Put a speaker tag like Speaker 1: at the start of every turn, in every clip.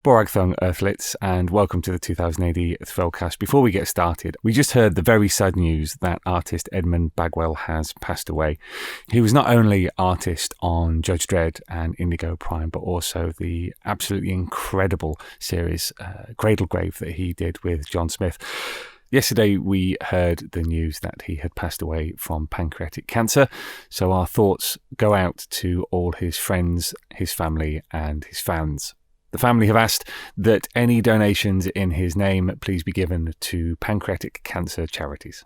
Speaker 1: Borag Thung Earthlets, and welcome to the 2000 AD Thrillcast. Before we get started, we just heard the very sad news that artist Edmund Bagwell has passed away. He was not only artist on Judge Dredd and Indigo Prime, but also the absolutely incredible series Cradlegrave that he did with John Smith. Yesterday, we heard the news that he had passed away from pancreatic cancer, so our thoughts go out to all his friends, his family, and his fans. The family have asked that any donations in his name please be given to pancreatic cancer charities.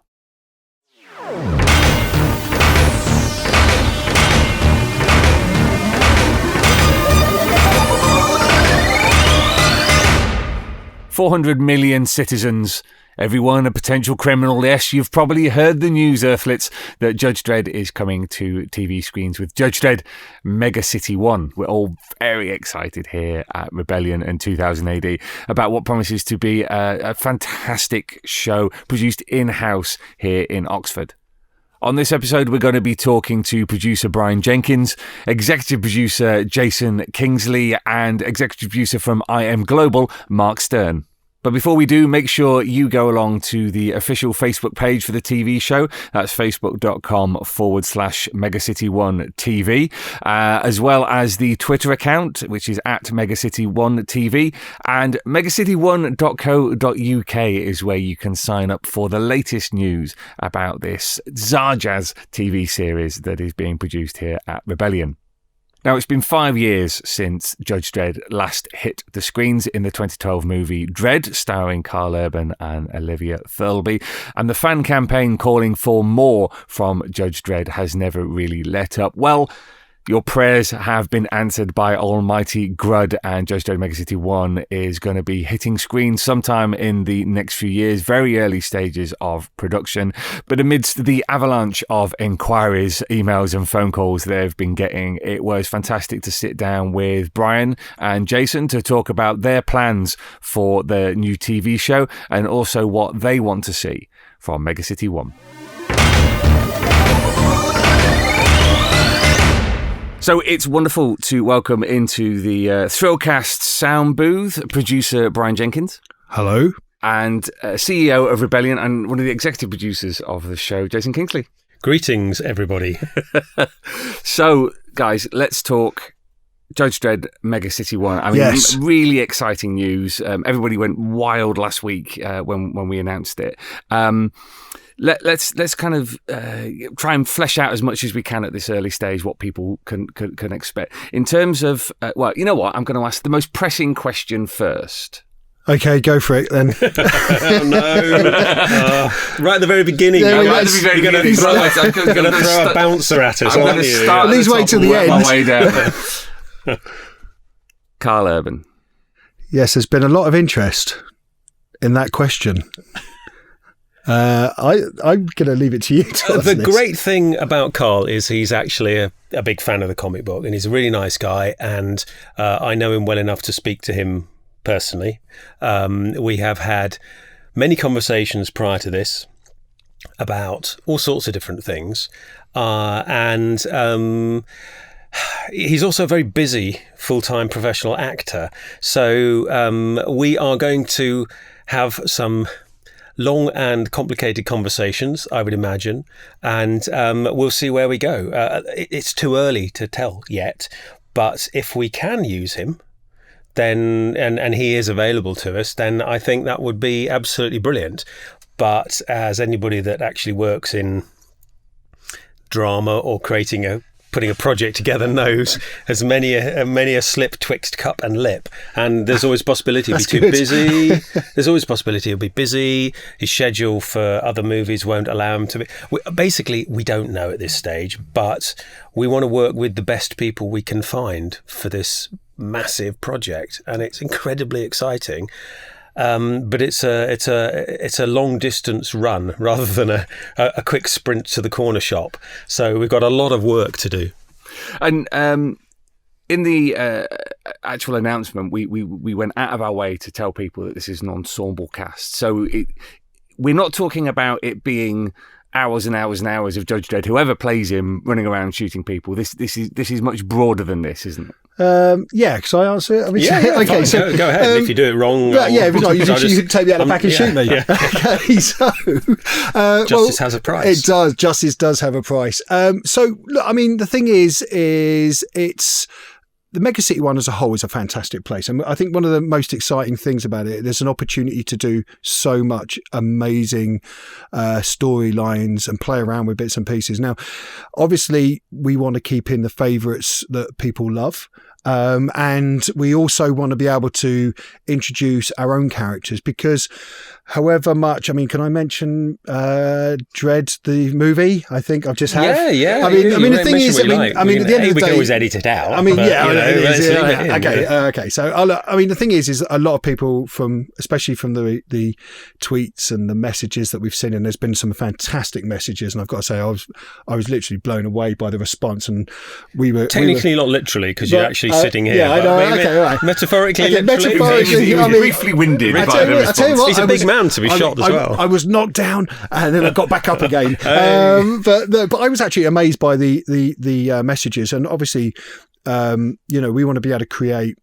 Speaker 1: $400 million citizens, everyone a potential criminal. Yes, you've probably heard the news, Earthlets, that Judge Dredd is coming to TV screens with Judge Dredd Mega City 1. We're all very excited here at Rebellion and 2000 AD about what promises to be a fantastic show produced in-house here in Oxford. On this episode, we're going to be talking to producer Brian Jenkins, executive producer Jason Kingsley, and executive producer from IM Global, Mark Stern. But before we do, make sure you go along to the official Facebook page for the TV show. That's facebook.com/Megacity1TV, as well as the Twitter account, which is at Megacity1TV, and megacity1.co.uk is where you can sign up for the latest news about this Zarjazz TV series that is being produced here at Rebellion. Now, it's been 5 years since Judge Dredd last hit the screens in the 2012 movie Dredd, starring Karl Urban and Olivia Thirlby, and the fan campaign calling for more from Judge Dredd has never really let up. Well, your prayers have been answered by almighty Grud, and Judge Dredd Mega City 1 is going to be hitting screens sometime in the next few years, very early stages of production. But amidst the avalanche of inquiries, emails and phone calls they've been getting, it was fantastic to sit down with Brian and Jason to talk about their plans for the new TV show and also what they want to see from Mega City 1. So it's wonderful to welcome into the Thrillcast sound booth producer Brian Jenkins.
Speaker 2: Hello.
Speaker 1: And CEO of Rebellion and one of the executive producers of the show, Jason Kingsley.
Speaker 3: Greetings, everybody.
Speaker 1: So, guys, let's talk Judge Dredd Mega City 1. I mean,
Speaker 2: yes.
Speaker 1: Really exciting news. Everybody went wild last week when we announced it. Let's kind of try and flesh out as much as we can at this early stage what people can expect. In terms of, well, you know what? I'm going to ask the most pressing question first.
Speaker 2: Okay, go for it then.
Speaker 3: Oh, no. Right at the very beginning.
Speaker 2: Yeah,
Speaker 3: you're going to throw a bouncer at us, aren't you?
Speaker 2: At least wait till the end.
Speaker 1: My way down. Karl Urban.
Speaker 2: Yes, there's been a lot of interest in that question. I'm going to leave it to you to answer
Speaker 3: The great thing about Karl is he's actually a big fan of the comic book, and he's a really nice guy, and I know him well enough to speak to him personally. We have had many conversations prior to this about all sorts of different things, and he's also a very busy full-time professional actor, so we are going to have some long and complicated conversations, I would imagine, and we'll see where we go. It's too early to tell yet, but if we can use him, then and he is available to us, then I think that would be absolutely brilliant. But as anybody that actually works in drama or putting a project together knows, as many a slip twixt cup and lip, and there's always possibility he'll be too busy. There's always possibility he'll be busy. His schedule for other movies won't allow him to be. Basically, we don't know at this stage, but we want to work with the best people we can find for this massive project, and it's incredibly exciting. But it's a long distance run rather than a quick sprint to the corner shop. So we've got a lot of work to do.
Speaker 1: And in the actual announcement, we went out of our way to tell people that this is an ensemble cast. So we're not talking about it being hours and hours and hours of Judge Dredd, whoever plays him, running around shooting people. This is much broader than this, isn't it?
Speaker 2: Yeah, because I answer it. I mean,
Speaker 3: Yeah,
Speaker 2: okay,
Speaker 3: fine.
Speaker 2: so
Speaker 3: go ahead. If you do it wrong,
Speaker 2: if not, you can take me out the back and shoot me.
Speaker 3: Yeah.
Speaker 2: Okay, so
Speaker 3: Justice has a price.
Speaker 2: It does. Justice does have a price. So look, I mean, the thing is it's. The Mega City one as a whole is a fantastic place. And I think one of the most exciting things about it, there's an opportunity to do so much amazing storylines and play around with bits and pieces. Now, obviously, we want to keep in the favourites that people love. And we also want to be able to introduce our own characters because however much, I mean, can I mention Dredd, the movie? I think I've just had.
Speaker 3: Yeah.
Speaker 2: I mean, the thing is, at the end of the day,
Speaker 3: we can always edit it out.
Speaker 2: I mean,
Speaker 3: but,
Speaker 2: okay. So, I mean, the thing is a lot of people especially from the tweets and the messages that we've seen, and there's been some fantastic messages, and I've got to say, I was literally blown away by the response, and we were
Speaker 3: technically not literally because you're actually sitting here.
Speaker 2: Yeah, I know. Okay, right.
Speaker 3: Metaphorically,
Speaker 2: metaphorically,
Speaker 1: he was briefly winded by the response.
Speaker 2: I tell you what,
Speaker 3: he's a big man to be shot as well.
Speaker 2: I was knocked down and then I got back up again. But I was actually amazed by the messages, and obviously, we want to be able to create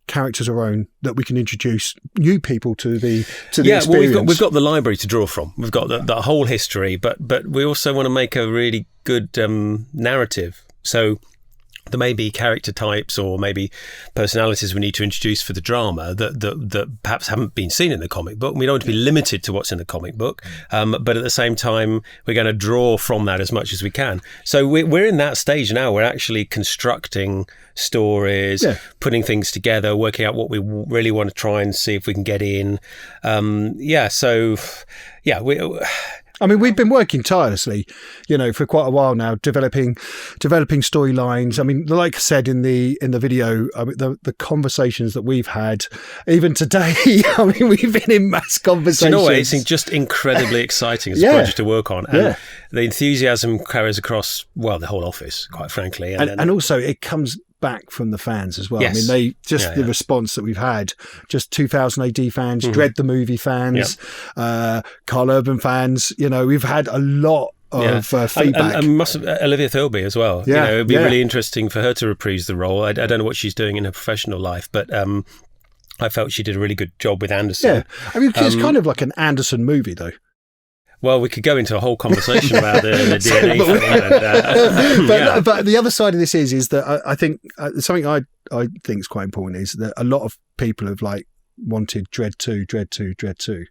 Speaker 2: characters of our own that we can introduce new people to the experience.
Speaker 3: Well, we've got the library to draw from. We've got the whole history, but we also want to make a really good narrative. So there may be character types or maybe personalities we need to introduce for the drama that perhaps haven't been seen in the comic book. We don't want to be limited to what's in the comic book, but at the same time, we're going to draw from that as much as we can. So we're in that stage now. We're actually constructing stories, putting things together, working out what we really want to try and see if we can get in.
Speaker 2: I mean, we've been working tirelessly, for quite a while now, developing storylines. I mean, like I said in the video, the conversations that we've had, even today, I mean, we've been in mass conversations.
Speaker 3: Do you know what? It's just incredibly exciting as a project to work on. And the enthusiasm carries across, the whole office, quite frankly.
Speaker 2: And also it comes back from the fans as well.
Speaker 3: Yes.
Speaker 2: I mean, the response that we've had, just 2000 AD fans, Dredd the movie fans, Carl Urban fans, we've had a lot of feedback.
Speaker 3: And Olivia Thirlby as well. It'd be really interesting for her to reprise the role. I don't know what she's doing in her professional life, but I felt she did a really good job with Anderson.
Speaker 2: Yeah, I mean, it's kind of like an Anderson movie, though.
Speaker 3: Well, we could go into a whole conversation about the DNA thing.
Speaker 2: But the other side of this is that I think something I think is quite important is that a lot of people have wanted Dredd 2,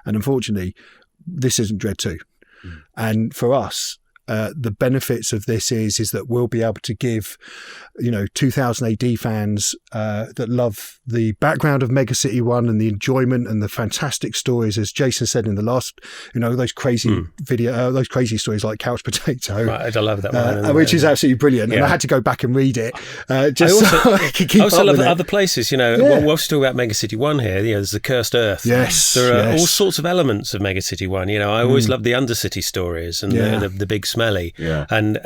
Speaker 2: and unfortunately, this isn't Dredd 2. And for us, the benefits of this is that we'll be able to give 2000 AD fans that love the background of Mega City 1 and the enjoyment and the fantastic stories, as Jason said in the last, those crazy those crazy stories like Couch Potato.
Speaker 3: Right, I love that one.
Speaker 2: Which is absolutely brilliant. And I had to go back and read it I
Speaker 3: also love other places. We're also talking about Mega City 1 here. There's the Cursed Earth.
Speaker 2: Yes.
Speaker 3: There are all sorts of elements of Mega City 1. I always love the Undercity stories and the big smelly.
Speaker 1: Yeah.
Speaker 3: And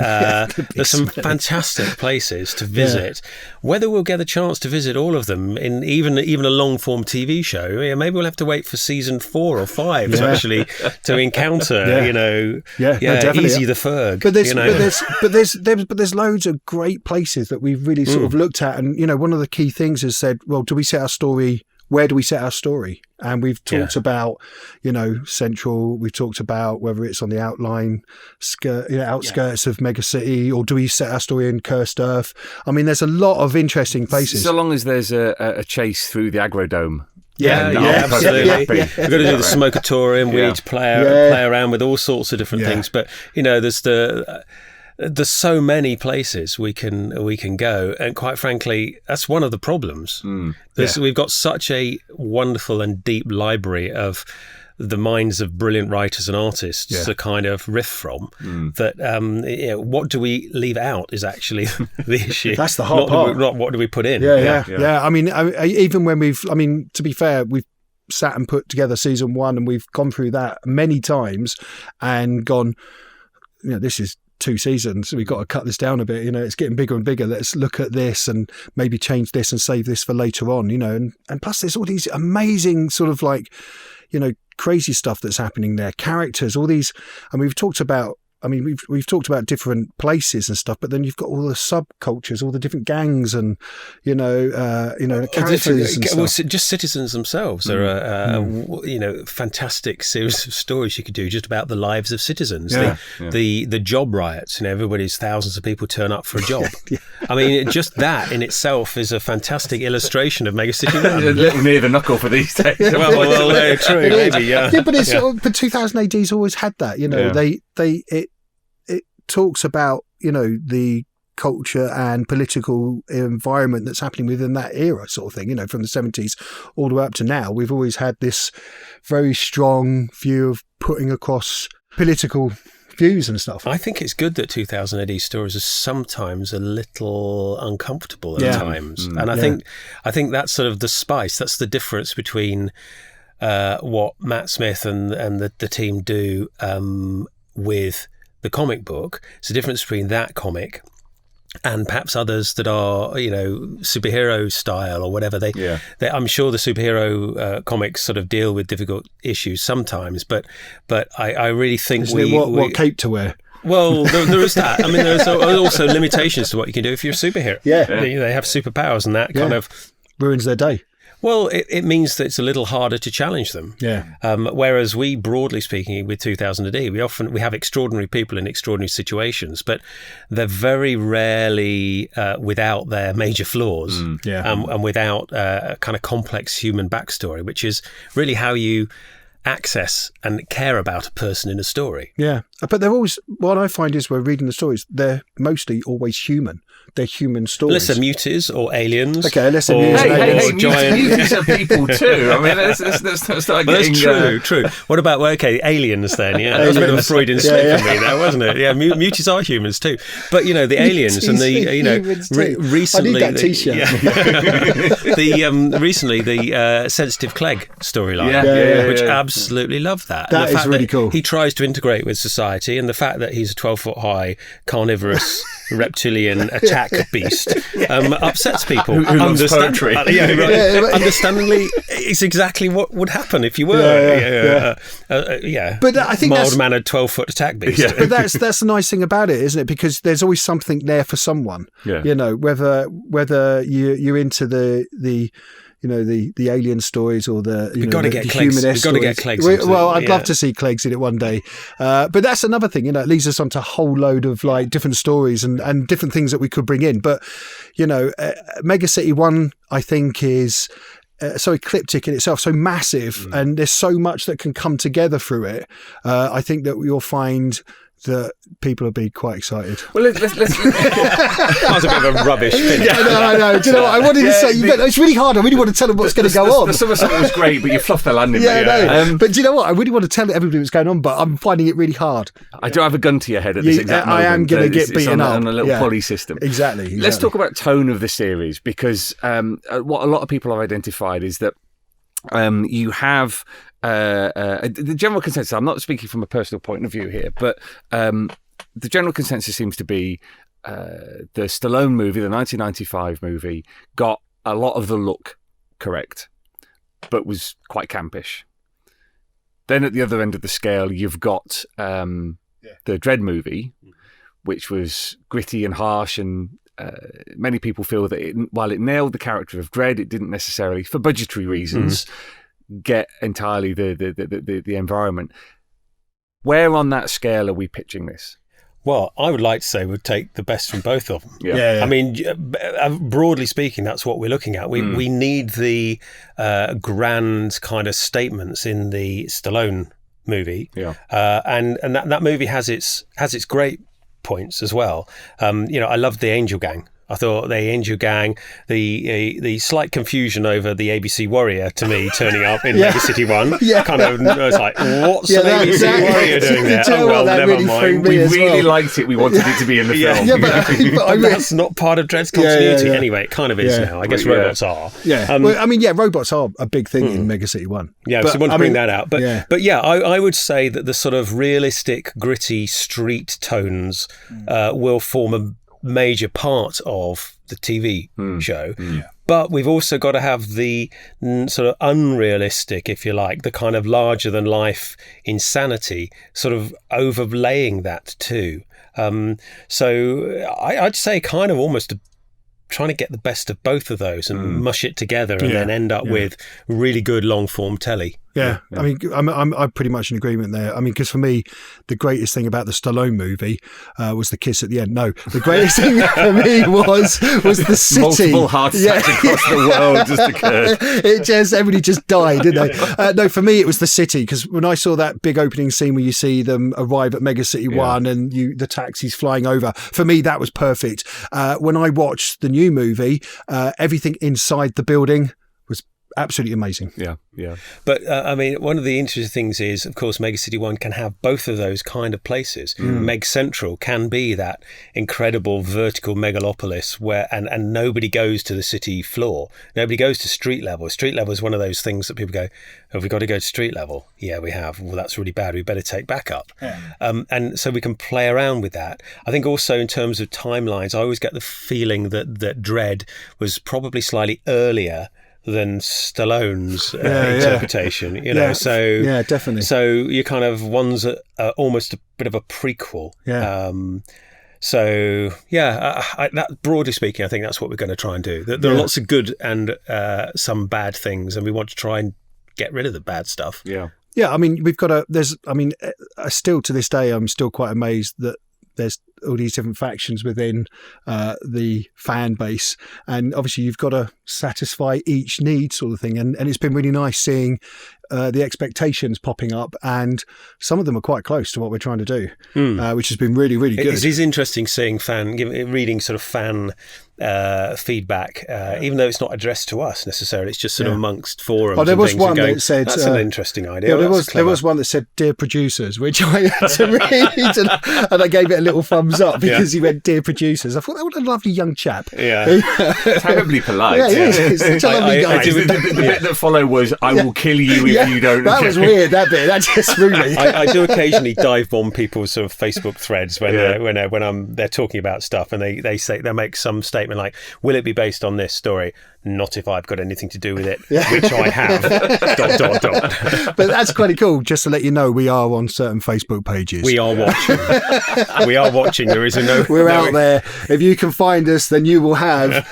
Speaker 3: there's some fantastic places to visit. Whether we'll get a chance to visit all of them in even a long form TV show, maybe we'll have to wait for season 4 or 5 to actually to encounter.
Speaker 2: Definitely.
Speaker 3: Easy the Ferg.
Speaker 2: But there's loads of great places that we've really sort of looked at, and one of the key things is said, well, do we set our story? Where do we set our story? And we've talked about, Central. We've talked about whether it's on the outskirts of Mega City, or do we set our story in Cursed Earth? I mean, there's a lot of interesting places.
Speaker 1: So long as there's a chase through the Agrodome.
Speaker 3: Absolutely. We've got to do the Smokatorium. We need to play around with all sorts of different things. But there's so many places we can go, and quite frankly, that's one of the problems. We've got such a wonderful and deep library of the minds of brilliant writers and artists to kind of riff from. That what do we leave out is actually the issue.
Speaker 2: That's the hard part.
Speaker 3: Not what do we put in.
Speaker 2: Yeah. I mean, even when to be fair, we've sat and put together season 1, and we've gone through that many times and gone, this is 2 seasons, we've got to cut this down a bit, it's getting bigger and bigger, let's look at this and maybe change this and save this for later on, and plus there's all these amazing sort of crazy stuff that's happening there, characters, all these, and we've talked about I mean, we've talked about different places and stuff, but then you've got all the subcultures, all the different gangs, and the characters and stuff.
Speaker 3: Well, just citizens themselves are a fantastic series of stories you could do just about the lives of citizens. The job riots. Thousands of people turn up for a job. I mean, just that in itself is a fantastic illustration of Megacity One.
Speaker 1: A little near the knuckle for these days.
Speaker 3: well, true, maybe, yeah.
Speaker 2: Yeah, but it's but 2000 AD's always had that. It talks about the culture and political environment that's happening within that era, sort of thing. From the 70s all the way up to now, we've always had this very strong view of putting across political views and stuff.
Speaker 3: I think it's good that 2000 AD stories are sometimes a little uncomfortable at times, and I think that's sort of the spice. That's the difference between what Matt Smith and the team do with the comic book. It's the difference between that comic and perhaps others that are, superhero style or whatever. I'm sure the superhero comics sort of deal with difficult issues sometimes, but I really think
Speaker 2: what cape to wear.
Speaker 3: Well, there is that. I mean, there's also limitations to what you can do if you're a superhero.
Speaker 2: Yeah.
Speaker 3: They have superpowers, and that kind of
Speaker 2: ruins their day.
Speaker 3: Well, it means that it's a little harder to challenge them.
Speaker 2: Yeah.
Speaker 3: Whereas we, broadly speaking, with 2000 AD, we have extraordinary people in extraordinary situations, but they're very rarely without their major flaws and without a kind of complex human backstory, which is really how you access and care about a person in a story.
Speaker 2: Yeah. But they're always, what I find is we're reading the stories, they're mostly always human. They're human stories.
Speaker 3: Unless they're muties or aliens.
Speaker 2: Okay, unless they're mutants.
Speaker 1: Mutants are people too. I mean, let's start getting...
Speaker 3: That's true. What about, aliens then? Yeah, that was a bit of a Freudian slip for me there, wasn't it? Yeah, muties are humans too. But, the aliens and the, recently...
Speaker 2: I need that T-shirt.
Speaker 3: Recently, the Sensitive Clegg storyline, which absolutely loved that.
Speaker 2: That is really cool.
Speaker 3: He tries to integrate with society, and the fact that he's a 12-foot-high carnivorous reptilian attack beast upsets people.
Speaker 1: Who loves poetry.
Speaker 3: Understandingly, it's exactly what would happen if you were
Speaker 2: But I think
Speaker 3: mild-mannered 12-foot attack beast.
Speaker 2: Yeah. But that's the nice thing about it, isn't it? Because there's always something there for someone.
Speaker 1: Yeah.
Speaker 2: Whether you're into the alien stories or the human-esque stories. Well, I'd love to see Cleggs in it one day. But that's another thing, it leads us on to a whole load of different stories and different things that we could bring in. But, Megacity One, I think, is so ecliptic in itself, so massive, and there's so much that can come together through it. I think that you'll find that people will be quite excited.
Speaker 1: Well, let's
Speaker 3: that was a bit of a rubbish finish.
Speaker 2: I know. Do you know what I wanted to say? It's really hard. I really want to tell them what's going to go on.
Speaker 1: The summer song was great, but you fluffed the landing.
Speaker 2: But do you know what? I really want to tell everybody what's going on, but I'm finding it really hard.
Speaker 1: I do have a gun to your head at this exact moment.
Speaker 2: I am going to get beaten up
Speaker 1: on a little pulley system.
Speaker 2: Exactly.
Speaker 1: Let's talk about tone of the series, because what a lot of people have identified is that you have the general consensus. I'm not speaking from a personal point of view here, but the general consensus seems to be the Stallone movie, the 1995 movie, got a lot of the look correct, but was quite campish. Then at the other end of the scale, you've got the Dredd movie, which was gritty and harsh, and many people feel that while it nailed the character of Dredd, it didn't necessarily, for budgetary reasons, get entirely the environment. Where on that scale are we pitching this?
Speaker 3: Well, I would like to say we'd take the best from both of them.
Speaker 2: Yeah.
Speaker 3: I mean, broadly speaking, that's what we're looking at. We need the grand kind of statements in the Stallone movie.
Speaker 1: Yeah.
Speaker 3: And that movie has its great points as well. I loved the Angel Gang. I thought the Angel Gang, the slight confusion over the ABC Warrior to me turning up in Megacity One, kind of, I was like, what's an ABC Warrior doing there? Never mind.
Speaker 1: We really liked it. We wanted it to be in the film.
Speaker 2: Yeah, but
Speaker 3: that's not part of Dredd's continuity. Anyway, it kind of is now. I guess robots are.
Speaker 2: Yeah. Robots are a big thing in Megacity One.
Speaker 3: Yeah, so I want to bring that out. But I would say that the sort of realistic, gritty street tones will form a major part of the TV show, But we've also got to have the sort of unrealistic, if you like, the kind of larger than life insanity sort of overlaying that too. So I'd say kind of almost trying to get the best of both of those and mush it together and then end up with really good long form telly.
Speaker 2: Yeah. I mean, I'm pretty much in agreement there. I mean, because for me, the greatest thing about the Stallone movie was the kiss at the end. No, the greatest thing for me was the city.
Speaker 1: Multiple heart attacks across the world just occurred.
Speaker 2: Everybody just died, didn't they? No, for me, it was the city, because when I saw that big opening scene where you see them arrive at Mega City 1 and the taxis flying over, for me, that was perfect. When I watched the new movie, everything inside the building was absolutely amazing.
Speaker 1: Yeah.
Speaker 3: But I mean, one of the interesting things is, of course, Mega City 1 can have both of those kind of places. Meg Central can be that incredible vertical megalopolis where, and nobody goes to the city floor. Nobody goes to street level. Street level is one of those things that people go, have we got to go to street level? Yeah, we have. Well, that's really bad. We better take backup. And so we can play around with that. I think also in terms of timelines, I always get the feeling that Dredd was probably slightly earlier than Stallone's interpretation, you know. So
Speaker 2: definitely.
Speaker 3: So you kind of one's almost a bit of a prequel. So that, broadly speaking, I think that's what we're going to try and do. There are lots of good and some bad things, and we want to try and get rid of the bad stuff.
Speaker 2: Yeah. I mean, we've got still to this day, I'm still quite amazed that there's all these different factions within the fan base, and obviously you've got to satisfy each need, sort of thing, and it's been really nice seeing the expectations popping up, and some of them are quite close to what we're trying to do, which has been really, really good.
Speaker 3: It is interesting seeing reading sort of fan feedback, even though it's not addressed to us necessarily. It's just sort of amongst forums.
Speaker 2: Oh, there was one
Speaker 3: that
Speaker 2: said
Speaker 3: that's an interesting idea.
Speaker 2: There was one that said "Dear producers," which I had to read, and I gave it a little thumbs up because he went "Dear producers." I thought, that was a lovely young chap.
Speaker 1: Terribly polite.
Speaker 2: Yeah, he's such a lovely guy.
Speaker 1: The bit that followed was, "I will kill you if you don't."
Speaker 2: That was weird. That bit. That just threw me.
Speaker 3: I do occasionally dive bomb people's sort of Facebook threads when they're talking about stuff, and they make some statement like, "Will it be based on this story?" Not if I've got anything to do with it, which I have. ...
Speaker 2: But that's quite cool. Just to let you know, we are on certain Facebook pages.
Speaker 3: We are watching. We are watching. There is
Speaker 2: We're out there. If you can find us, then you will have.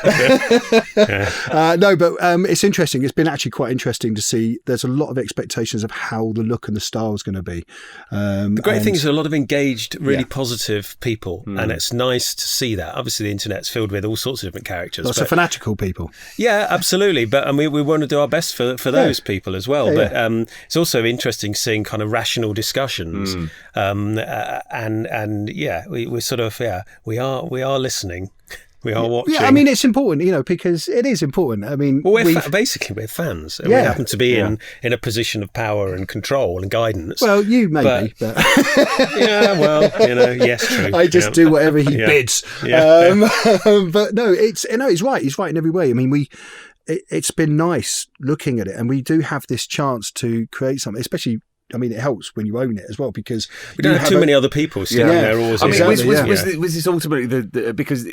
Speaker 2: But it's interesting. It's been actually quite interesting to see. There's a lot of expectations of how the look and the style is going to be.
Speaker 3: The great thing is a lot of engaged, really positive people, and it's nice to see that. Obviously, the internet's filled with all sorts of different characters.
Speaker 2: Lots of fanatical people.
Speaker 3: Yeah, absolutely. But we want to do our best for those people as well. But it's also interesting seeing kind of rational discussions. We're sort of we are listening. We are watching.
Speaker 2: Yeah, I mean, it's important, because it is important. I mean,
Speaker 3: basically we're fans. We happen to be in a position of power and control and guidance.
Speaker 2: Well, you maybe, but
Speaker 3: yes, true.
Speaker 2: I just do whatever he bids. But no, it's right. He's right in every way. I mean, it's been nice looking at it, and we do have this chance to create something, especially. I mean, it helps when you own it as well, because
Speaker 3: we don't have too many other people standing there. Was
Speaker 1: this ultimately because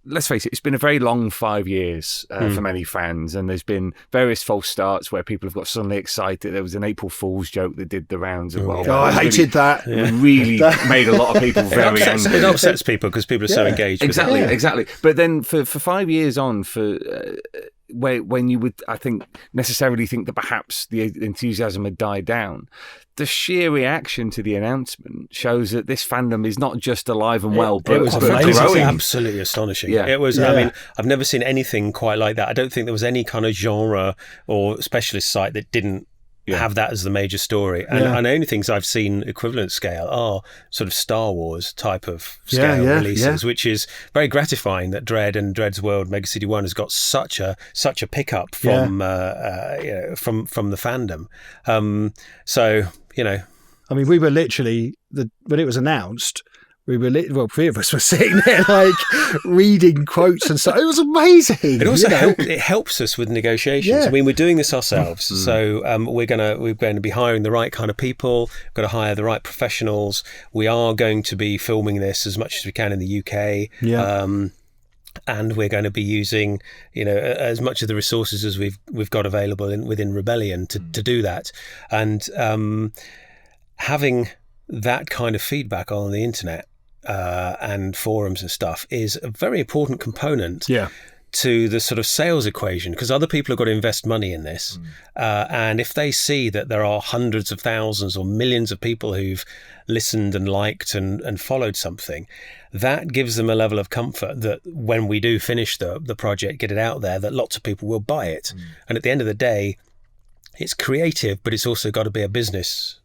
Speaker 1: let's face it, it's been a very long 5 years for many fans, and there's been various false starts where people have got suddenly excited. There was an April Fool's joke that did the rounds as well.
Speaker 2: Oh, I hated that.
Speaker 1: It really made a lot of people very angry.
Speaker 3: It upsets people because people are so engaged.
Speaker 1: Exactly. But then for 5 years on, when you would, I think, necessarily think that perhaps the enthusiasm had died down, the sheer reaction to the announcement shows that this fandom is not just alive and well, but
Speaker 3: it was
Speaker 1: growing.
Speaker 3: Absolutely astonishing.
Speaker 1: Yeah.
Speaker 3: It was. I mean, I've never seen anything quite like that. I don't think there was any kind of genre or specialist site that didn't have that as the major story. And the only things I've seen equivalent scale are sort of Star Wars type of scale releases, which is very gratifying that Dredd and Dredd's World Mega City 1 has got such a pickup from from the fandom.
Speaker 2: I mean, we were literally when it was announced, three of us were sitting there like reading quotes and stuff. It was amazing.
Speaker 3: It also helps us with negotiations. I mean, we're doing this ourselves, so we're going to be hiring the right kind of people. We've got to hire the right professionals. We are going to be filming this as much as we can in the UK. And we're going to be using, as much of the resources as we've got available within Rebellion to do that. And having that kind of feedback on the internet and forums and stuff is a very important component to the sort of sales equation, because other people have got to invest money in this. And if they see that there are hundreds of thousands or millions of people who've listened and liked and followed something, that gives them a level of comfort that when we do finish the project, get it out there, that lots of people will buy it. And at the end of the day, it's creative, but it's also got to be a business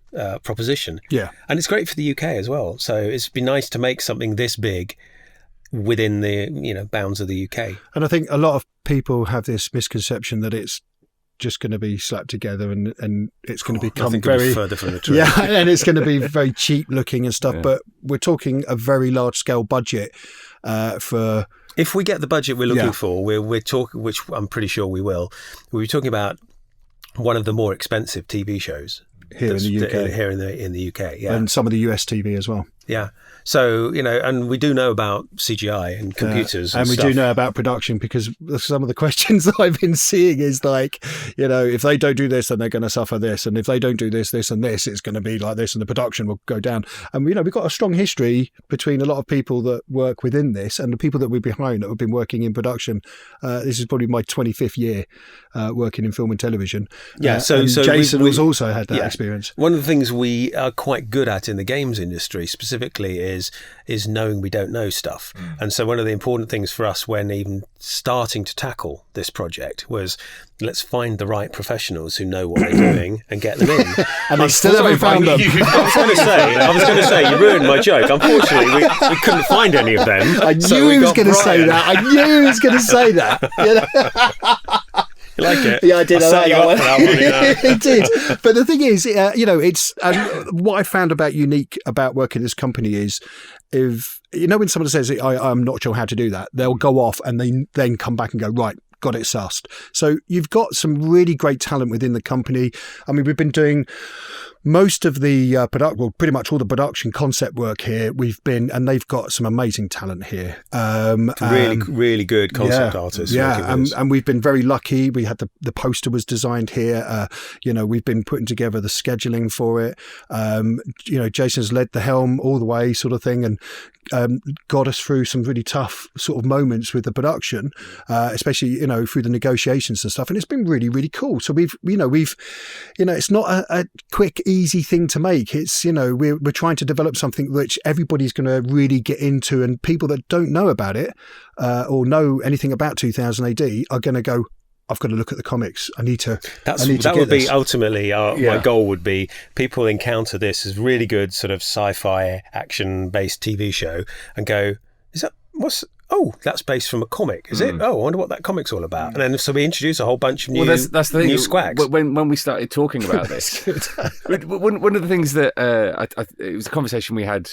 Speaker 3: proposition. Yeah. And it's great for the UK as well. So it's been nice to make something this big within the bounds of the UK.
Speaker 2: And I think a lot of people have this misconception that it's just going to be slapped together and it's going to become very
Speaker 3: further from the truth.
Speaker 2: Yeah, and it's going to be very cheap looking and stuff. But we're talking a very large scale budget for.
Speaker 3: If we get the budget we're looking for, we're talking, which I'm pretty sure we will. We're talking about one of the more expensive TV shows
Speaker 2: here in the UK.
Speaker 3: Here in the UK, yeah,
Speaker 2: and some of the US TV as well.
Speaker 3: Yeah. So, and we do know about CGI and computers
Speaker 2: and we
Speaker 3: stuff.
Speaker 2: do know about production, because some of the questions that I've been seeing is like, if they don't do this, then they're going to suffer this. And if they don't do this, this and this, it's going to be like this and the production will go down. And, we've got a strong history between a lot of people that work within this and the people that we're behind that have been working in production. This is probably my 25th year working in film and television.
Speaker 3: Yeah, so
Speaker 2: Jason has also had that experience.
Speaker 3: One of the things we are quite good at in the games industry specifically is knowing we don't know stuff. And so one of the important things for us when even starting to tackle this project was, let's find the right professionals who know what they're doing and get them in.
Speaker 2: And they still haven't found them.
Speaker 3: I was going to say, you ruined my joke. Unfortunately, we couldn't find any of them.
Speaker 2: I knew he was going to say that.
Speaker 3: You like it?
Speaker 2: Yeah, I did.
Speaker 3: I set you up for that one.
Speaker 2: It did. But the thing is, it's what I found unique about working at this company is, if when someone says, I'm not sure how to do that, they'll go off and they then come back and go, right, got it sussed. So you've got some really great talent within the company. I mean, we've been doing most of the pretty much all the production concept work here. And they've got some amazing talent here.
Speaker 3: Really good concept artists.
Speaker 2: Yeah, and we've been very lucky. We had the poster was designed here. We've been putting together the scheduling for it. Jason's led the helm all the way, sort of thing, and got us through some really tough sort of moments with the production, especially through the negotiations and stuff. And it's been really, really cool. So we've it's not a quick, easy thing to make. It's we're trying to develop something which everybody's going to really get into, and people that don't know about it or know anything about 2000 AD are going to go, I've got to look at the comics. That
Speaker 3: would be ultimately my goal would be people encounter this as really good sort of sci-fi action based TV show and go, that's based from a comic, is it? Oh, I wonder what that comic's all about. And then so we introduce a whole bunch of new, that's the thing. New squags.
Speaker 1: When we started talking about this, one of the things that it was a conversation we had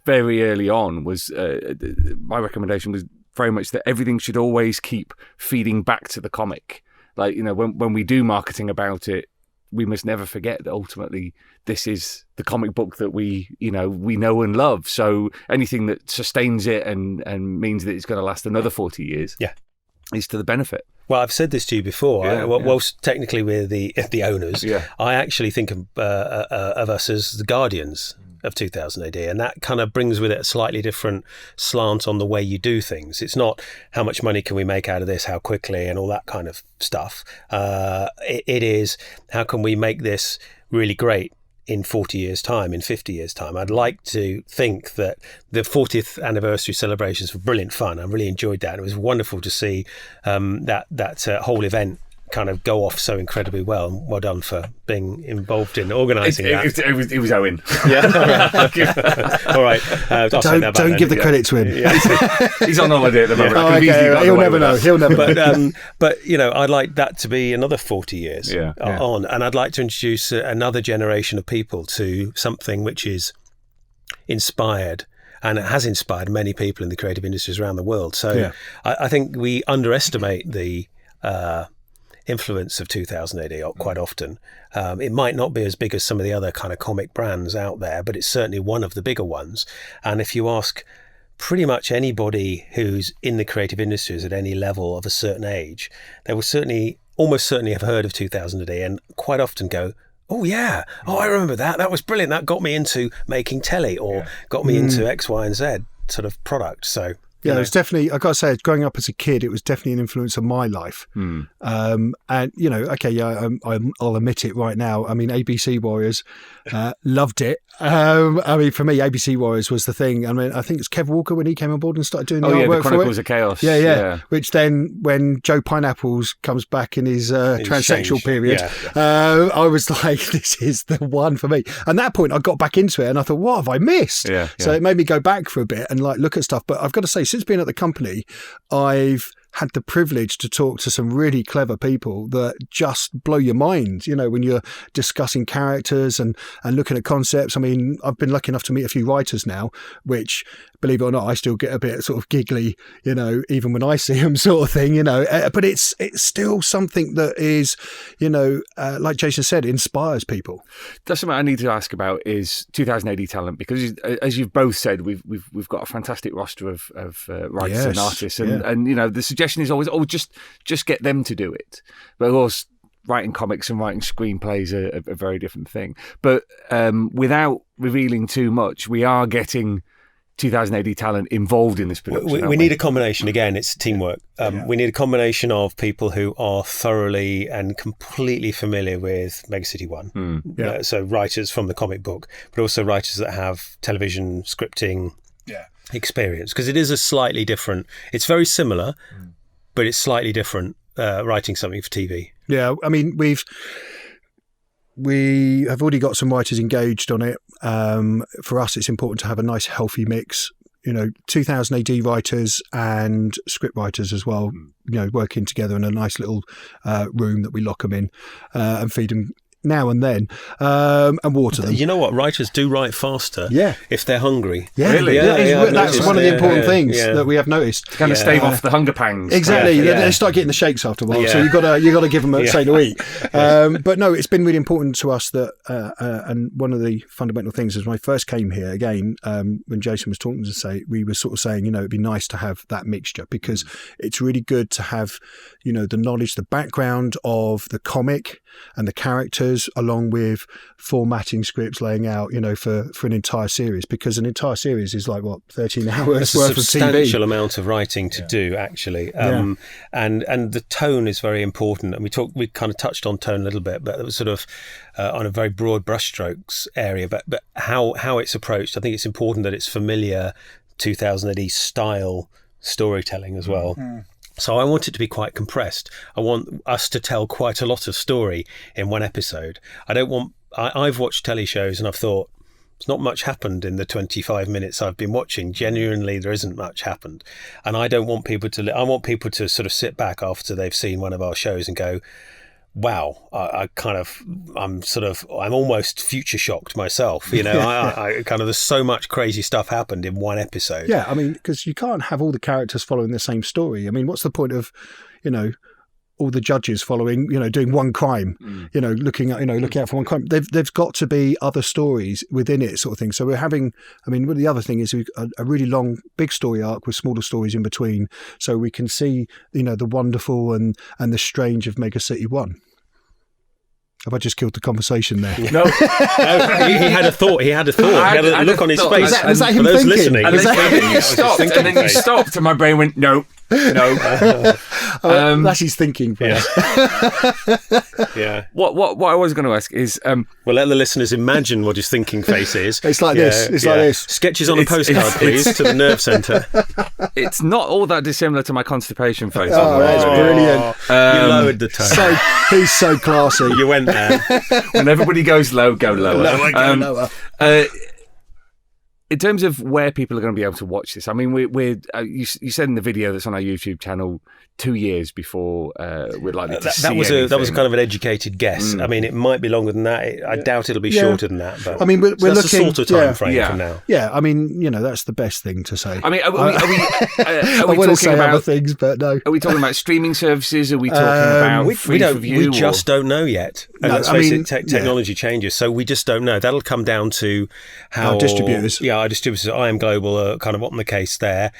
Speaker 1: very early on was my recommendation was very much that everything should always keep feeding back to the comic. Like, when we do marketing about it, we must never forget that ultimately this is the comic book that we know and love. So anything that sustains it and means that it's going to last another 40 years is to the benefit.
Speaker 3: Well, I've said this to you before. Whilst technically we're the owners, I actually think of us as the guardians of 2000 AD, and that kind of brings with it a slightly different slant on the way you do things. It's not how much money can we make out of this, how quickly, and all that kind of stuff. It is how can we make this really great in 40 years' time, in 50 years' time. I'd like to think that the 40th anniversary celebrations were brilliant fun. I really enjoyed that. It was wonderful to see that whole event kind of go off so incredibly well. And well done for being involved in organising that.
Speaker 1: It was Owen.
Speaker 3: Yeah. All right.
Speaker 2: Don't give the credit to him.
Speaker 1: Yeah. He's on holiday at the moment.
Speaker 2: He'll never know. He'll never know.
Speaker 3: But I'd like that to be another 40 years on, and I'd like to introduce another generation of people to something which is inspired. And it has inspired many people in the creative industries around the world. So I think we underestimate the influence of 2000 AD quite often. It might not be as big as some of the other kind of comic brands out there, but it's certainly one of the bigger ones. And if you ask pretty much anybody who's in the creative industries at any level of a certain age, they will almost certainly have heard of 2000 AD and quite often go, oh yeah, I remember that. That was brilliant. That got me into making telly or got me into X, Y, and Z sort of product. So
Speaker 2: yeah, it was definitely, I've got to say, growing up as a kid, it was definitely an influence on my life. And, I'll admit it right now. I mean, ABC Warriors, loved it. I mean, for me, ABC Warriors was the thing. I mean, I think it's Kev Walker when he came on board and started doing the artwork
Speaker 1: the Chronicles of Chaos.
Speaker 2: Yeah. Which then, when Joe Pineapples comes back in his transsexual period, I was like, this is the one for me. And at that point, I got back into it and I thought, what have I missed? So it made me go back for a bit and like look at stuff. But I've got to say, since being at the company, I've had the privilege to talk to some really clever people that just blow your mind, when you're discussing characters and looking at concepts. I mean, I've been lucky enough to meet a few writers now, which, believe it or not, I still get a bit sort of giggly, even when I see them sort of thing, but it's still something that is, like Jason said, inspires people.
Speaker 1: That's something I need to ask about is 2000 AD talent, because as you've both said, we've got a fantastic roster of writers and artists, and the suggestion is always, just get them to do it. But of course, writing comics and writing screenplays are a very different thing. But without revealing too much, we are getting 2000 AD talent involved in this production.
Speaker 3: We need a combination. Again, it's teamwork. We need a combination of people who are thoroughly and completely familiar with Mega City One. So writers from the comic book, but also writers that have television scripting experience, because it is a slightly different. It's very similar, but it's slightly different writing something for TV. Yeah,
Speaker 2: I mean, we have already got some writers engaged on it. For us, it's important to have a nice, healthy mix. 2000 AD writers and script writers as well, working together in a nice little room that we lock them in and feed them now and then, and water them.
Speaker 3: You know what? Writers do write faster if they're hungry.
Speaker 2: Yeah, really? That's one of the important things that we have noticed.
Speaker 1: To kind of stave off the hunger pangs.
Speaker 2: Exactly. They start getting the shakes after a while, so you got to give them something to eat. But no, it's been really important to us that, and one of the fundamental things is when I first came here, again, when Jason was talking to say, we were sort of saying, it'd be nice to have that mixture, because it's really good to have, the knowledge, the background of the comic and the characters, along with formatting scripts, laying out, for an entire series, because an entire series is like 13 hours worth of TV.
Speaker 3: It's a substantial amount of writing to do, actually, and the tone is very important. And we kind of touched on tone a little bit, but it was sort of on a very broad brushstrokes area. But how it's approached, I think it's important that it's familiar 2000 AD style storytelling as well. So I want it to be quite compressed. I want us to tell quite a lot of story in one episode. I've watched telly shows and I've thought, there's not much happened in the 25 minutes I've been watching. Genuinely, there isn't much happened. And I want people to sort of sit back after they've seen one of our shows and go, wow, I'm almost future shocked myself. I kind of, there's so much crazy stuff happened in one episode.
Speaker 2: Yeah, I mean, because you can't have all the characters following the same story. I mean, what's the point of, all the judges following, doing one crime, looking out for one crime. They've got to be other stories within it, sort of thing. So we're having, the other thing is a really long, big story arc with smaller stories in between, so we can see, the wonderful and the strange of Mega City One. Have I just killed the conversation there?
Speaker 1: No,
Speaker 3: he had a thought. He had a look on his face.
Speaker 2: Was that him thinking?
Speaker 3: Listening,
Speaker 1: and then you stopped, and my brain went, no.
Speaker 2: That's his thinking process.
Speaker 3: Yeah.
Speaker 1: What I was going to ask is,
Speaker 3: we'll let the listeners imagine what his thinking face is.
Speaker 2: It's like this. It's like this.
Speaker 3: Sketches on a postcard, please, to the nerve centre.
Speaker 1: It's not all that dissimilar to my constipation face.
Speaker 2: That's brilliant.
Speaker 3: You lowered the tone.
Speaker 2: He's so classy.
Speaker 3: You went there.
Speaker 1: When everybody goes low, go lower.
Speaker 2: Lower.
Speaker 1: In terms of where people are going to be able to watch this, I mean, you said in the video that's on our YouTube channel 2 years before we're likely to see anything.
Speaker 3: That was kind of an educated guess. I mean, it might be longer than that. I doubt it'll be shorter than that. But
Speaker 2: I mean, we're
Speaker 3: that's
Speaker 2: looking
Speaker 3: the sort of time frame from now.
Speaker 2: Yeah, I mean, that's the best thing to say.
Speaker 1: I mean, are we
Speaker 2: I want to say other things, but no.
Speaker 1: Are we talking about streaming services? Are we talking about free-to-view?
Speaker 3: We just don't know yet. And let's face it, technology changes, so we just don't know. That'll come down to how
Speaker 2: our distributors.
Speaker 3: Yeah, our distributors at IM Global are kind of on the case there.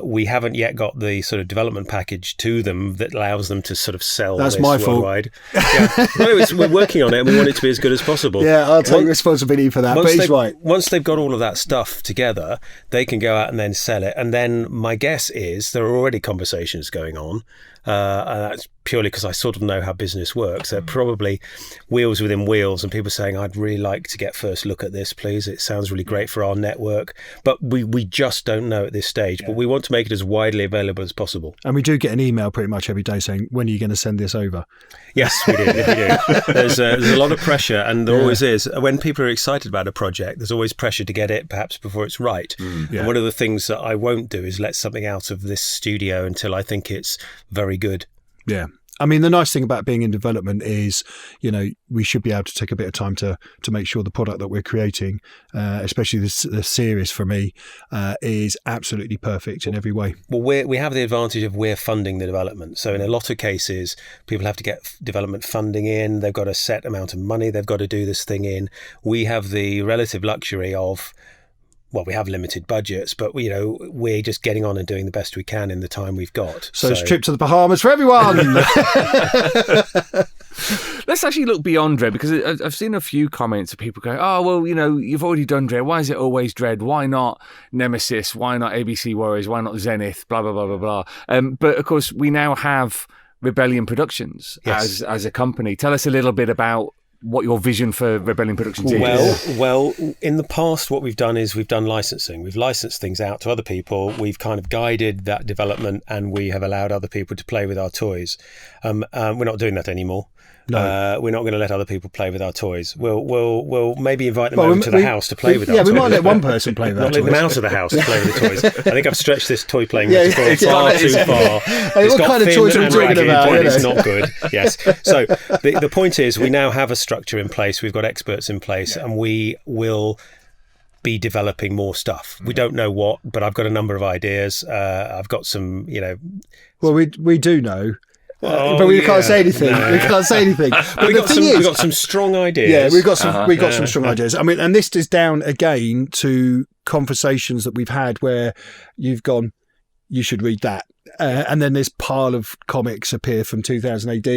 Speaker 3: We haven't yet got the sort of development package to them that allows them to sort of sell
Speaker 2: That's
Speaker 3: this
Speaker 2: my fault.
Speaker 3: worldwide. Yeah. No, we're working on it, and we want it to be as good as possible.
Speaker 2: Yeah, I'll take responsibility for that, but he's right.
Speaker 3: Once they've got all of that stuff together, they can go out and then sell it. And then my guess is there are already conversations going on. And that's purely because I sort of know how business works. There are probably wheels within wheels and people saying, I'd really like to get first look at this, please. It sounds really great for our network. But we just don't know at this stage. But we want to make it as widely available as possible.
Speaker 2: And we do get an email pretty much every day saying, when are you going to send this over?
Speaker 3: Yes, we do. There's a lot of pressure, and there always is. When people are excited about a project, there's always pressure to get it perhaps before it's right. And one of the things that I won't do is let something out of this studio until I think it's very good.
Speaker 2: Yeah. I mean, the nice thing about being in development is, we should be able to take a bit of time to make sure the product that we're creating, especially the series for me, is absolutely perfect in every way.
Speaker 3: Well, we have the advantage of we're funding the development. So in a lot of cases, people have to get development funding in. They've got a set amount of money they've got to do this thing in. We have the relative luxury of, well, we have limited budgets, but we're just getting on and doing the best we can in the time we've got.
Speaker 2: So it's a trip to the Bahamas for everyone.
Speaker 1: Let's actually look beyond Dredd, because I've seen a few comments of people going, oh, well, you've already done Dredd. Why is it always Dredd? Why not Nemesis? Why not ABC Warriors? Why not Zenith? Blah, blah, blah, blah, blah. But of course, we now have Rebellion Productions as a company. Tell us a little bit about what your vision for Rebellion Productions is.
Speaker 3: Well, in the past, what we've done is we've done licensing. We've licensed things out to other people. We've kind of guided that development, and we have allowed other people to play with our toys. We're not doing that anymore. No. We're not going to let other people play with our toys. We'll maybe invite them over to the house to play with our toys.
Speaker 2: Yeah, we might let one person play with our toys.
Speaker 3: Not let them out of the house to play with the toys. I think I've stretched this toy playing metaphor far too far.
Speaker 2: What kind of toys are we talking about?
Speaker 3: It's not good. Yes. So the point is, we now have a structure in place. We've got experts in place, and we will be developing more stuff. We don't know what, but I've got a number of ideas. I've got some,
Speaker 2: Well, we do know. But we can't say anything. No. We can't say anything. But
Speaker 3: we've got some strong ideas.
Speaker 2: Yeah, we've got some strong ideas. I mean, and this is down again to conversations that we've had where you've gone, you should read that. And then this pile of comics appear from 2000 AD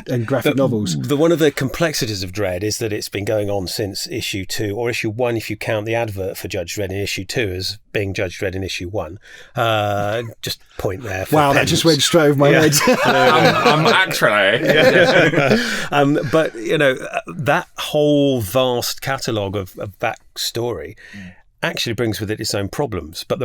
Speaker 2: and graphic novels.
Speaker 3: One of the complexities of Dredd is that it's been going on since issue 2, or issue 1 if you count the advert for Judge Dredd in issue 2 as being Judge Dredd in issue 1. Just point there.
Speaker 2: Wow, that just went straight over my head.
Speaker 1: I'm actually.
Speaker 3: But, that whole vast catalogue of that story actually brings with it its own problems. But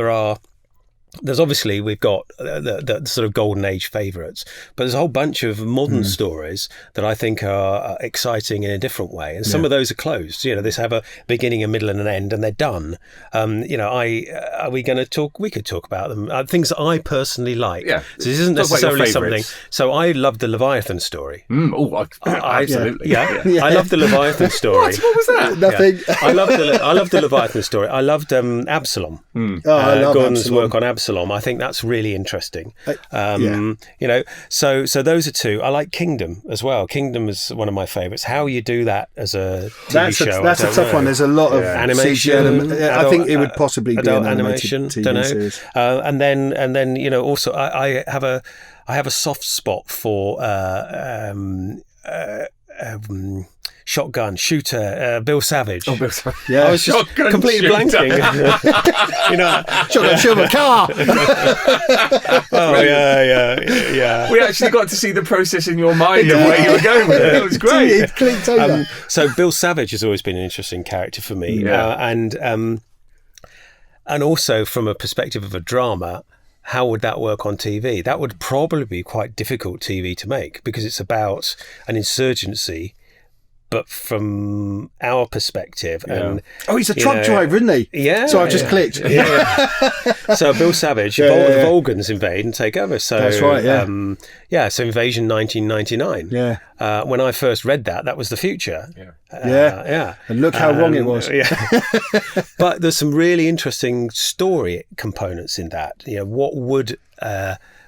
Speaker 3: there's obviously, we've got the sort of golden age favourites, but there's a whole bunch of modern stories that I think are exciting in a different way. And some of those are closed. They have a beginning, a middle and an end, and they're done. Are we going to talk? We could talk about them. Things that I personally like.
Speaker 1: Yeah.
Speaker 3: So this isn't necessarily something. So I love the Leviathan story.
Speaker 1: Absolutely.
Speaker 3: Yeah. I love the Leviathan story.
Speaker 1: What was that?
Speaker 2: Nothing.
Speaker 3: Yeah. I love the Leviathan story. I loved Absalom.
Speaker 2: I love
Speaker 3: Gordon's
Speaker 2: Absalom.
Speaker 3: work on Absalom. I think that's really interesting. So those are two. I like Kingdom as well. Kingdom is one of my favourites. How you do that as a TV show?
Speaker 2: That's a tough one. There's a lot of
Speaker 3: animation.
Speaker 2: I think it would possibly be an
Speaker 3: animation.
Speaker 2: TV series.
Speaker 3: And then also I have a soft spot for shotgun shooter, Bill Savage.
Speaker 1: Oh, Bill Savage.
Speaker 2: Yeah,
Speaker 3: I was just completely blanking.
Speaker 2: Shotgun shooter car.
Speaker 3: Oh yeah.
Speaker 1: We actually got to see the process in your mind of where you were going with it. It was great.
Speaker 2: It clicked over.
Speaker 3: So Bill Savage has always been an interesting character for me, and also from a perspective of a drama. How would that work on TV? That would probably be quite difficult TV to make because it's about an insurgency, but from our perspective.
Speaker 1: Yeah.
Speaker 3: And
Speaker 2: he's a truck driver, isn't he?
Speaker 3: Yeah.
Speaker 2: So I've just clicked.
Speaker 3: Yeah. So Bill Savage, the Volgans invade and take over. So
Speaker 2: that's right. Yeah.
Speaker 3: So Invasion 1999.
Speaker 2: Yeah.
Speaker 3: When I first read that was the future.
Speaker 2: Yeah. And look how wrong it was.
Speaker 3: Yeah. But there's some really interesting story components in that. What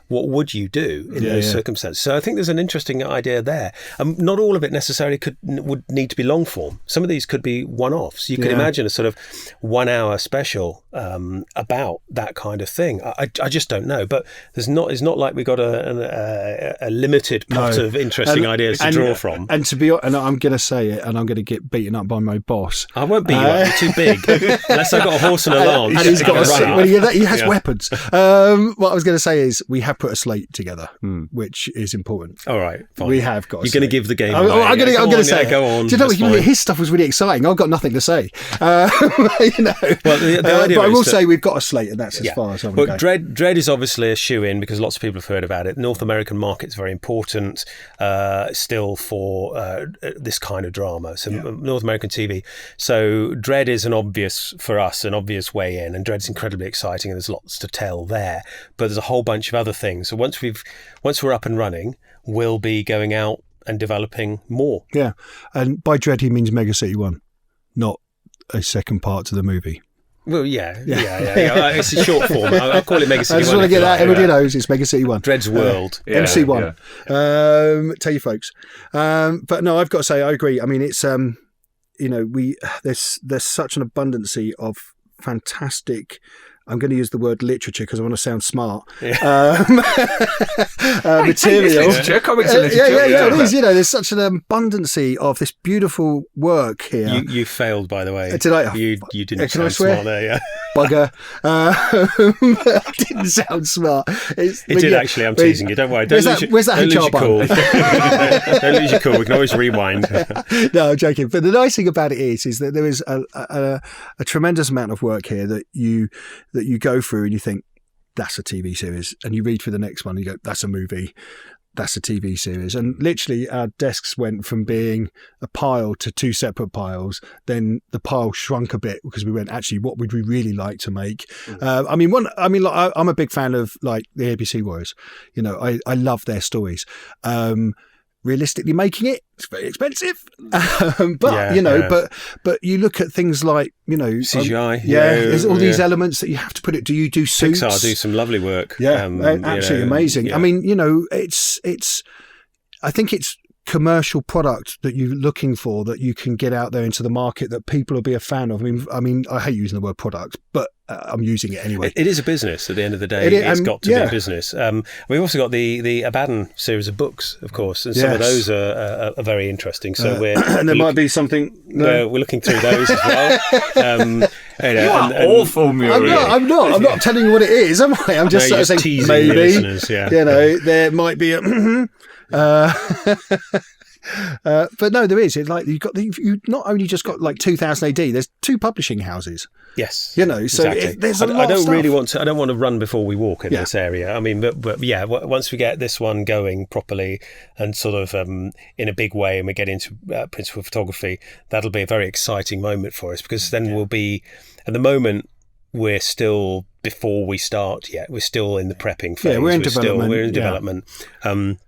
Speaker 3: what would you do in those circumstances? So I think there's an interesting idea there. Not all of it necessarily would need to be long form. Some of these could be one-offs. You could imagine a sort of 1 hour special about that kind of thing. I just don't know. But it's not like we got a limited pot of interesting ideas to draw from.
Speaker 2: And to be honest, and I'm going to say it, and I'm going to get beaten up by my boss.
Speaker 3: I won't beat you up. You're too big. Unless I've got a horse and a lance.
Speaker 2: And he's got he has weapons. What I was going to say is we have put a slate together, which is important.
Speaker 3: All right, fine.
Speaker 2: We have got.
Speaker 3: You're going to give the game.
Speaker 2: I'm going to say it.
Speaker 3: Go on.
Speaker 2: Do you know what? His stuff was really exciting. I've got nothing to say. Well, the idea but I will say we've got a slate, and that's as far as I'm going.
Speaker 3: But Dredd is obviously a shoe-in because lots of people have heard about it. North American market's very important still for this kind of drama. So North American TV. So Dredd is an obvious way in, and Dredd's incredibly exciting, and there's lots to tell there. But there's a whole bunch of other things. So once we're up and running, we'll be going out and developing more.
Speaker 2: Yeah, and by Dredd he means Mega City 1, not a second part to the movie.
Speaker 3: Well, yeah. It's a short form. I'll call it Mega City 1.
Speaker 2: I just want to get that. Everybody knows it's Mega City 1.
Speaker 3: Dredd's World.
Speaker 2: MC1. Yeah. Tell you folks. But no, I've got to say, I agree. I mean, it's, there's such an abundancy of fantastic, I'm going to use the word literature because I want to sound smart. Material.
Speaker 1: Comics and literature.
Speaker 2: It is. There's such an abundancy of this beautiful work here.
Speaker 3: You failed, by the way.
Speaker 2: Did I?
Speaker 3: You didn't sound smart there, yeah.
Speaker 2: Bugger. I didn't sound smart.
Speaker 3: It did actually. I'm teasing you. Don't worry.
Speaker 2: Where's that HR button?
Speaker 3: Don't lose your cool. We can always rewind.
Speaker 2: No, I'm joking. But the nice thing about it is that there is a tremendous amount of work here that you go through and you think, that's a TV series. And you read through the next one and you go, that's a movie. That's a TV series. And literally our desks went from being a pile to two separate piles. Then the pile shrunk a bit because we went, actually, what would we really like to make? I'm a big fan of like the ABC Warriors. I love their stories. Realistically making it, it's very expensive. But you look at things like,
Speaker 3: CGI.
Speaker 2: There's all these elements that you have to put it. Do you do suits?
Speaker 3: Pixar do some lovely work.
Speaker 2: Yeah, absolutely amazing. Yeah. I mean, it's. I think it's commercial product that you're looking for that you can get out there into the market that people will be a fan of. I mean, I hate using the word product, but I'm using it anyway.
Speaker 3: It is a business at the end of the day. It's got to be a business. We've also got the Abaddon series of books, of course, and some of those are very interesting. So
Speaker 2: and there might be something.
Speaker 3: We're looking through those as well.
Speaker 1: You are awful, Muriel.
Speaker 2: I'm not telling you what it is, am I? I'm just saying
Speaker 3: teasing
Speaker 2: maybe.
Speaker 3: The listeners,
Speaker 2: there might be a. But no, there is. It's like you not only just got like 2000 AD. There's 2 publishing houses.
Speaker 3: Yes,
Speaker 2: so
Speaker 3: exactly.
Speaker 2: There's a lot. I don't
Speaker 3: really want to. I don't want to run before we walk in this area. I mean, but once we get this one going properly and sort of in a big way, and we get into principal photography, that'll be a very exciting moment for us because then we'll be at the moment. We're still before we start yet. We're still in the prepping phase.
Speaker 2: Yeah, we're in development.
Speaker 3: We're in development. And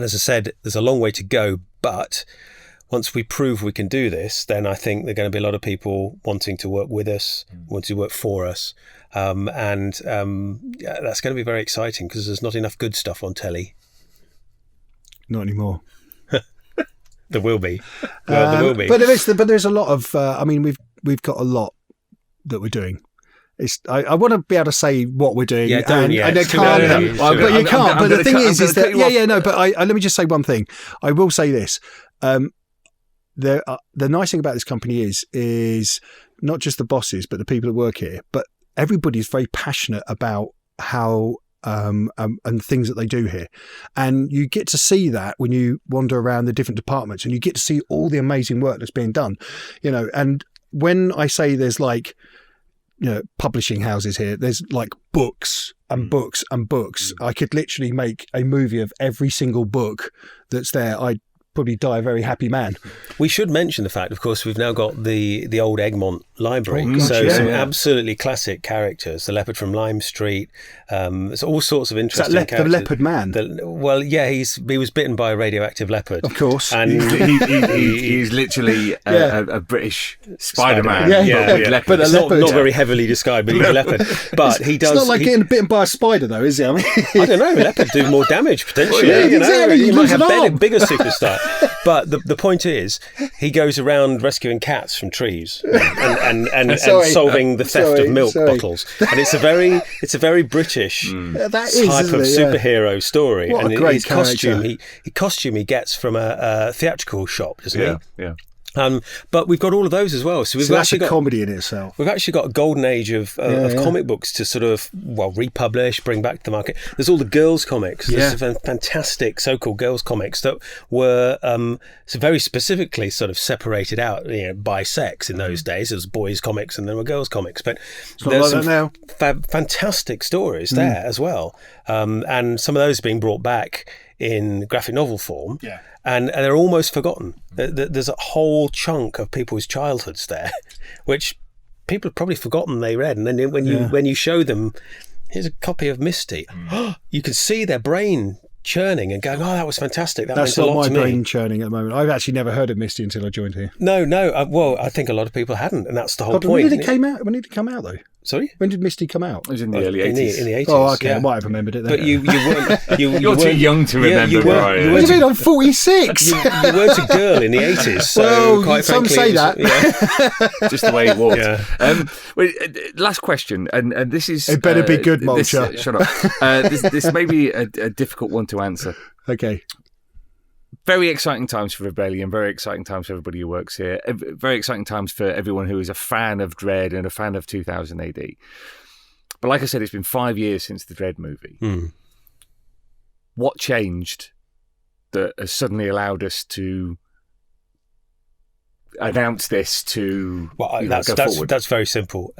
Speaker 3: as I said, there's a long way to go, but once we prove we can do this, then I think there are going to be a lot of people wanting to work with us, wanting to work for us. That's going to be very exciting because there's not enough good stuff on telly.
Speaker 2: Not anymore.
Speaker 3: There will be. There will be.
Speaker 2: But there's a lot of, we've got a lot that we're doing. I want to be able to say what we're doing.
Speaker 3: Yeah, don't yet.
Speaker 2: And I can't. But you can't. But the thing is that But let me just say one thing. I will say this. The nice thing about this company is not just the bosses, but the people that work here. But everybody's very passionate about how and things that they do here, and you get to see that when you wander around the different departments, and you get to see all the amazing work that's being done. And when I say there's like. Publishing houses here. There's like books and books and books. I could literally make a movie of every single book that's there. I'd probably die a very happy man.
Speaker 3: We should mention the fact, of course, we've now got the old Egmont library.
Speaker 2: Oh, gosh,
Speaker 3: so some
Speaker 1: yeah.
Speaker 3: absolutely classic characters. The leopard from Lime Street. There's all sorts of
Speaker 2: Is
Speaker 3: interesting
Speaker 2: that the
Speaker 3: characters.
Speaker 2: leopard man?
Speaker 3: Well, yeah, he was bitten by a radioactive leopard.
Speaker 2: Of course.
Speaker 3: And
Speaker 1: He's literally a British Spider-Man.
Speaker 2: Yeah. But a
Speaker 3: it's
Speaker 2: leopard.
Speaker 3: not very heavily described, but he's a leopard. But he does.
Speaker 2: It's not like getting bitten by a spider, though, is it? I mean,
Speaker 3: I don't know. Leopard do more damage potentially.
Speaker 2: Well, yeah,
Speaker 3: you know,
Speaker 2: exactly.
Speaker 3: you
Speaker 2: You
Speaker 3: might
Speaker 2: lose
Speaker 3: have
Speaker 2: an arm.
Speaker 3: bigger superstar. But the point is, he goes around rescuing cats from trees and
Speaker 2: Sorry.
Speaker 3: solving the theft
Speaker 2: Sorry,
Speaker 3: of milk
Speaker 2: sorry.
Speaker 3: bottles. And it's a very British
Speaker 2: that is,
Speaker 3: type
Speaker 2: isn't
Speaker 3: of
Speaker 2: it? Yeah.
Speaker 3: superhero story.
Speaker 2: What a
Speaker 3: and
Speaker 2: great
Speaker 3: his costume,
Speaker 2: character.
Speaker 3: costume he gets from a theatrical shop, doesn't
Speaker 1: Yeah,
Speaker 3: he?
Speaker 1: yeah.
Speaker 3: But we've got all of those as well. So we've
Speaker 2: So that's
Speaker 3: actually
Speaker 2: a
Speaker 3: got
Speaker 2: comedy in itself.
Speaker 3: We've actually got a golden age of
Speaker 2: Yeah.
Speaker 3: comic books to sort of, republish, bring back to the market. There's all the girls' comics.
Speaker 2: Yeah.
Speaker 3: There's some fantastic so-called girls' comics that were so very specifically sort of separated out by sex in those days. There was boys' comics and there were girls' comics. But
Speaker 2: not
Speaker 3: there's
Speaker 2: like
Speaker 3: some
Speaker 2: that now.
Speaker 3: fantastic stories there as well. And some of those are being brought back in graphic novel form.
Speaker 2: Yeah.
Speaker 3: And they're almost forgotten. There's a whole chunk of people's childhoods there, which people have probably forgotten they read. And then when you show them, here's a copy of Misty, you can see their brain churning and going, "Oh, that was fantastic. That
Speaker 2: That's
Speaker 3: meant a
Speaker 2: not
Speaker 3: lot
Speaker 2: my
Speaker 3: to me."
Speaker 2: brain churning at the moment. I've actually never heard of Misty until I joined here.
Speaker 3: No. Well, I think a lot of people hadn't, and that's the whole
Speaker 2: Hold on,
Speaker 3: point.
Speaker 2: when did it came out? When did it come out, though?
Speaker 3: Sorry,
Speaker 2: When did Misty come out?
Speaker 1: It was in the early
Speaker 3: in
Speaker 1: 80s.
Speaker 3: the 80s.
Speaker 2: Oh, okay.
Speaker 3: yeah.
Speaker 2: I might have remembered it then.
Speaker 3: But you weren't. You
Speaker 1: You're too
Speaker 3: weren't-
Speaker 1: young to
Speaker 3: yeah,
Speaker 1: remember,
Speaker 3: you weren't-
Speaker 1: Brian.
Speaker 3: you
Speaker 2: What
Speaker 3: weren't
Speaker 2: do you
Speaker 3: a-
Speaker 2: mean? I'm 46.
Speaker 3: you weren't a girl in the 80s. So
Speaker 2: Well,
Speaker 3: quite
Speaker 2: some
Speaker 3: frankly,
Speaker 2: say
Speaker 3: it was-
Speaker 2: that.
Speaker 1: Just the way it walked.
Speaker 3: Yeah.
Speaker 1: Last question, and this is...
Speaker 2: It better be good,
Speaker 1: this-
Speaker 2: Mulcher.
Speaker 1: Shut up. This may be a difficult one to answer.
Speaker 2: Okay.
Speaker 1: Very exciting times for Rebellion, very exciting times for everybody who works here, very exciting times for everyone who is a fan of Dredd and a fan of 2000 AD. But like I said, it's been 5 years since the Dredd movie. What changed that has suddenly allowed us to announce this to go forward?
Speaker 3: That's very simple.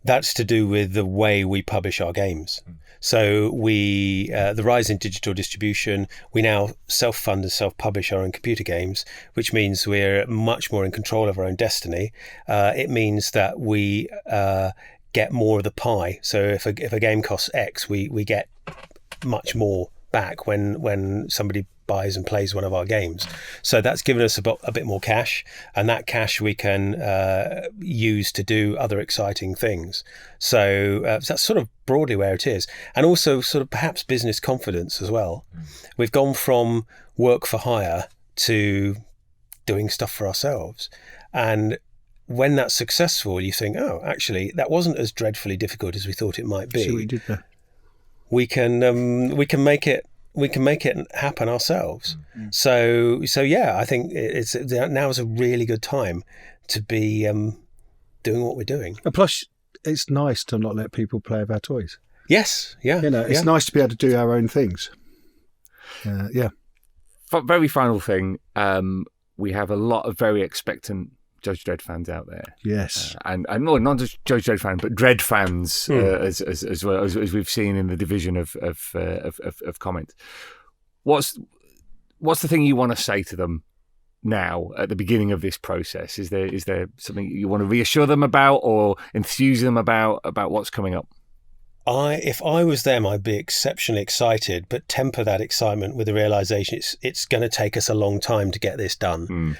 Speaker 3: That's to do with the way we publish our games. So we, the rise in digital distribution, we now self-fund and self-publish our own computer games, which means we're much more in control of our own destiny. It means that we get more of the pie. So if a game costs X, we get much more back when somebody buys and plays one of our games. So that's given us a bit more cash, and that cash we can use to do other exciting things. So that's sort of broadly where it is. And also sort of perhaps business confidence as well. We've gone from work for hire to doing stuff for ourselves. And when that's successful, you think, oh, actually, that wasn't as dreadfully difficult as we thought it might be.
Speaker 2: See what you did there.
Speaker 3: We can make it happen ourselves. So yeah, I think now is a really good time to be doing what we're doing.
Speaker 2: And plus, it's nice to not let people play with our toys.
Speaker 3: Yes, yeah.
Speaker 2: It's nice to be able to do our own things. Yeah.
Speaker 1: Very final thing, we have a lot of very expectant Judge Dredd fans out there.
Speaker 2: Yes.
Speaker 1: And not just Judge Dredd fans, but Dredd fans as well as we've seen in the division of comments. What's the thing you want to say to them now at the beginning of this process? Is there something you want to reassure them about or enthuse them about what's coming up?
Speaker 3: If I was them, I'd be exceptionally excited, but temper that excitement with the realization it's going to take us a long time to get this done.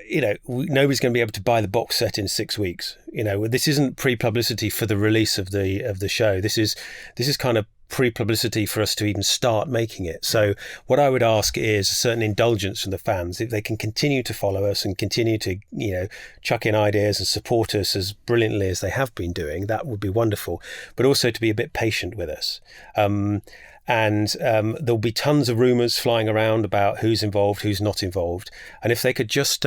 Speaker 3: Nobody's going to be able to buy the box set in 6 weeks. This isn't pre-publicity for the release of the show. This is kind of pre-publicity for us to even start making it. So what I would ask is a certain indulgence from the fans. If they can continue to follow us and continue to, chuck in ideas and support us as brilliantly as they have been doing, that would be wonderful. But also to be a bit patient with us. And there'll be tons of rumours flying around about who's involved, who's not involved. And if they could just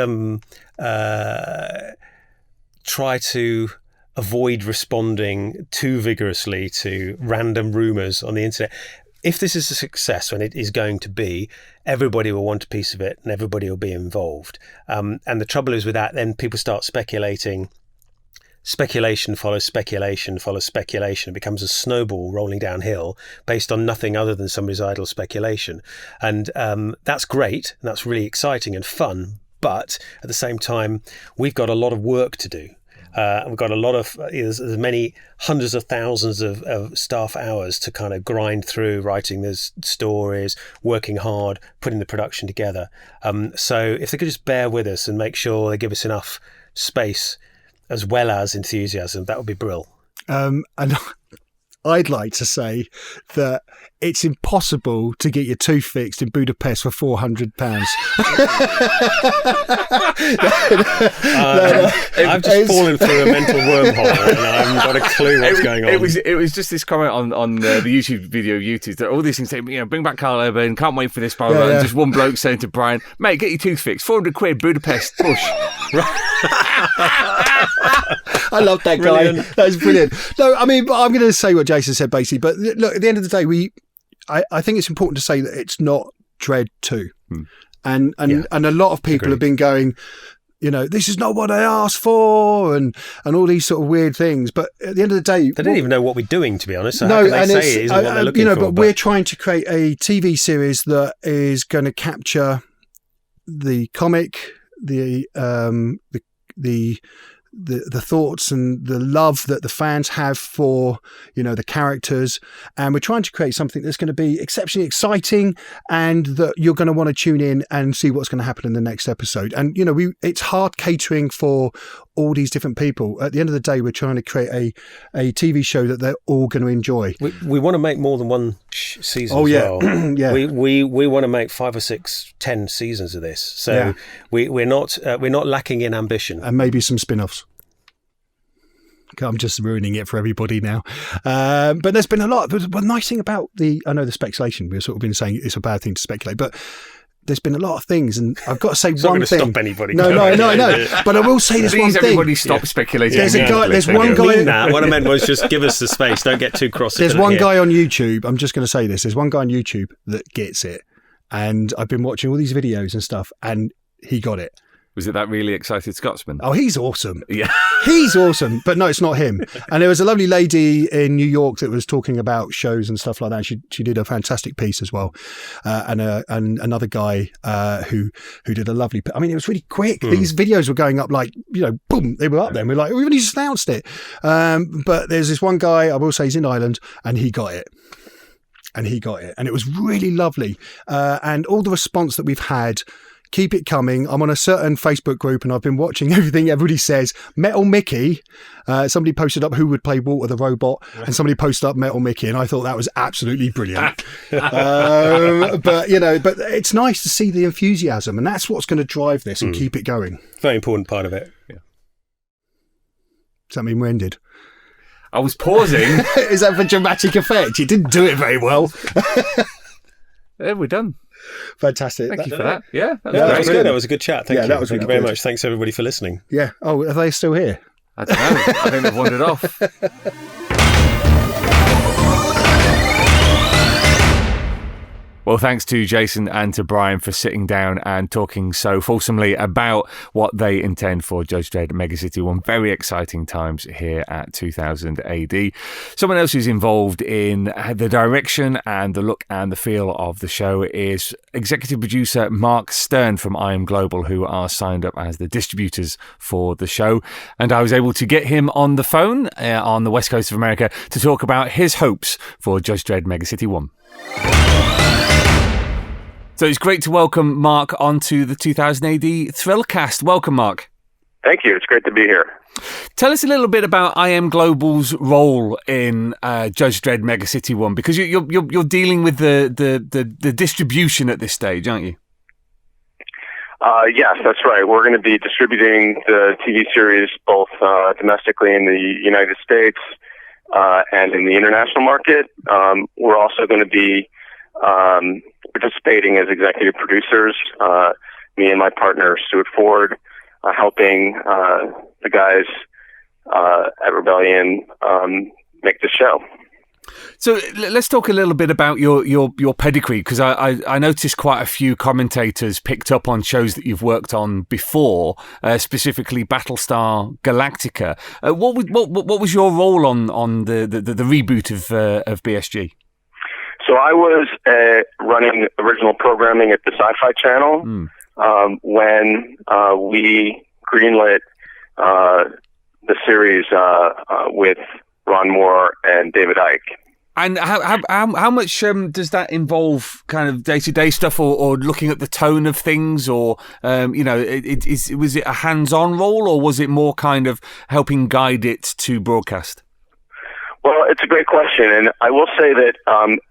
Speaker 3: try to avoid responding too vigorously to random rumours on the internet. If this is a success, and it is going to be, everybody will want a piece of it and everybody will be involved. And the trouble is with that, then people start speculating speculation follows speculation follows speculation. It becomes a snowball rolling downhill based on nothing other than somebody's idle speculation. And that's great. And that's really exciting and fun. But at the same time, we've got a lot of work to do. We've got a lot of, there's many hundreds of thousands of staff hours to kind of grind through writing those stories, working hard, putting the production together. So if they could just bear with us and make sure they give us enough space as well as enthusiasm, that would be brilliant.
Speaker 2: And I'd like to say that it's impossible to get your tooth fixed in Budapest for £400.
Speaker 3: I've just fallen through a mental wormhole and I haven't got a clue what's going on.
Speaker 1: It was just this comment on the YouTube video of YouTube that all these things say, bring back Karl Urban, can't wait for this program.
Speaker 2: Yeah.
Speaker 1: And just one bloke saying to Brian, mate, get your tooth fixed, £400, Budapest, push.
Speaker 2: I love that guy. Brilliant. That was brilliant. No, I mean, but I'm going to say what Jason said basically. But look, at the end of the day, I think it's important to say that it's not Dredd 2. And a lot of people have been going, this is not what I asked for, and all these sort of weird things. But at the end of the day,
Speaker 3: they don't even know what we're doing, to be honest. So how can they say it isn't what they're looking for?
Speaker 2: But we're trying to create a TV series that is going to capture the comic, the thoughts and the love that the fans have for, the characters. And we're trying to create something that's going to be exceptionally exciting and that you're going to want to tune in and see what's going to happen in the next episode. And, it's hard catering for all these different people. At the end of the day, we're trying to create a TV show that they're all going to enjoy.
Speaker 3: We want to make more than one season
Speaker 2: as
Speaker 3: well.
Speaker 2: Yeah.
Speaker 3: We want to make 5 or 6, 10 seasons of this. So we're not lacking in ambition.
Speaker 2: And maybe some spin-offs. I'm just ruining it for everybody now. But there's been a lot. But the nice thing about the speculation, we've sort of been saying it's a bad thing to speculate, but there's been a lot of things, and I've got to say
Speaker 3: it's
Speaker 2: one
Speaker 3: not
Speaker 2: thing.
Speaker 3: Stop anybody.
Speaker 2: No. But I will say this one thing.
Speaker 1: Everybody stop speculating.
Speaker 2: There's a guy. There's one guy.
Speaker 3: What I meant was just give us the space. Don't get too cross.
Speaker 2: There's one guy on YouTube. I'm just going to say this. There's one guy on YouTube that gets it, and I've been watching all these videos and stuff, and he got it.
Speaker 1: Was it that really excited Scotsman?
Speaker 2: Oh, he's awesome.
Speaker 1: Yeah.
Speaker 2: He's awesome. But no, it's not him. And there was a lovely lady in New York that was talking about shows and stuff like that. She did a fantastic piece as well. And another guy who did a lovely... I mean, it was really quick. These videos were going up like, boom, they were up there. And we're like, we only just announced it. But there's this one guy, I will say he's in Ireland, and he got it. And it was really lovely. And all the response that we've had... Keep it coming. I'm on a certain Facebook group and I've been watching everything everybody says. Metal Mickey, somebody posted up who would play Walter the Robot, and somebody posted up Metal Mickey, and I thought that was absolutely brilliant. But it's nice to see the enthusiasm, and that's what's going to drive this and keep it going.
Speaker 3: Very important part of it. Yeah.
Speaker 2: Does that mean we're ended?
Speaker 1: I was pausing.
Speaker 2: Is that for dramatic effect? You didn't do it very well.
Speaker 1: Yeah, we're done.
Speaker 2: Fantastic.
Speaker 1: Thank you for that. Yeah,
Speaker 3: that was good. That was a good chat. Thank you.
Speaker 2: That was
Speaker 3: Thank you very much. Thanks everybody for listening.
Speaker 2: Yeah. Oh, are they still here?
Speaker 1: I don't know. I think they've wandered off. Well, thanks to Jason and to Brian for sitting down and talking so fulsomely about what they intend for Judge Dredd Mega City 1. Very exciting times here at 2000 AD. Someone else who's involved in the direction and the look and the feel of the show is executive producer Mark Stern from I Am Global, who are signed up as the distributors for the show. And I was able to get him on the phone on the west coast of America to talk about his hopes for Judge Dredd Mega City 1. So it's great to welcome Mark onto the 2000 AD Thrillcast. Welcome, Mark.
Speaker 4: Thank you. It's great to be here.
Speaker 1: Tell us a little bit about I Am Global's role in Judge Dredd Mega City 1, because you're dealing with the distribution at this stage, aren't you?
Speaker 4: Yes, that's right. We're going to be distributing the TV series both domestically in the United States and in the international market. We're also going to be participating as executive producers, me and my partner Stuart Ford, helping the guys at Rebellion make the show.
Speaker 1: So let's talk a little bit about your pedigree, because I noticed quite a few commentators picked up on shows that you've worked on before, specifically Battlestar Galactica. What was your role on the reboot of BSG?
Speaker 4: So I was running original programming at the Sci-Fi Channel when we greenlit the series with Ron Moore and David Icke.
Speaker 1: And how much does that involve kind of day-to-day stuff or looking at the tone of things, or was it a hands-on role, or was it more kind of helping guide it to broadcast?
Speaker 4: Well, it's a great question, and I will say that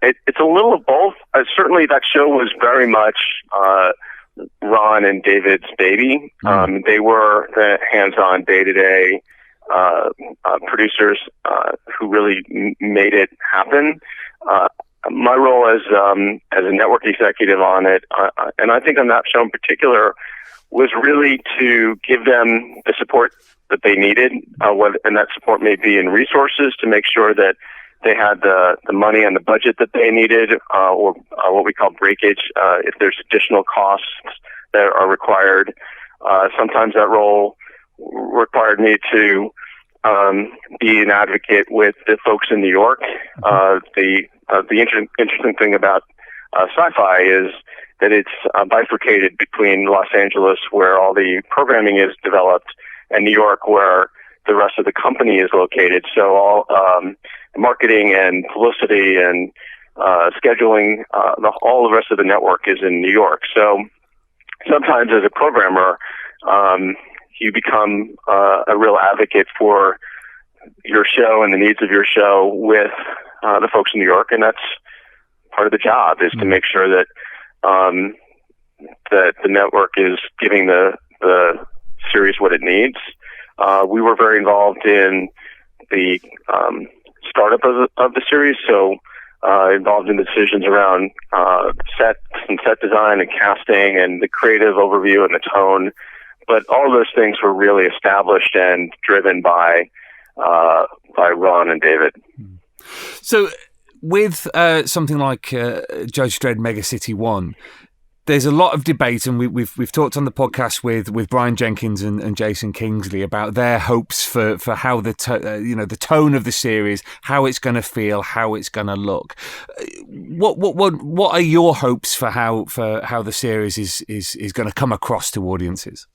Speaker 4: it's a little of both. Certainly that show was very much Ron and David's baby. They were the hands-on day-to-day producers who really made it happen. My role as a network executive on it, and I think on that show in particular, was really to give them the support that they needed, and that support may be in resources to make sure that they had the money and the budget that they needed, or what we call breakage, if there's additional costs that are required. Sometimes that role required me to be an advocate with the folks in New York. The interesting thing about Sci-Fi is that it's bifurcated between Los Angeles, where all the programming is developed, and New York, where the rest of the company is located. So all marketing and publicity and scheduling, all the rest of the network is in New York. So sometimes as a programmer, you become a real advocate for your show and the needs of your show with the folks in New York, and that's part of the job, is to make sure that that the network is giving the series what it needs. We were very involved in the startup of the series, so involved in the decisions around sets and set design and casting and the creative overview and the tone. But all of those things were really established and driven by Ron and David.
Speaker 1: So with something like Judge Dredd Mega City 1, there's a lot of debate, and we've talked on the podcast with Brian Jenkins and Jason Kingsley about their hopes for how the tone of the series, how it's going to feel, how it's going to look. What are your hopes for how the series is going to come across to audiences?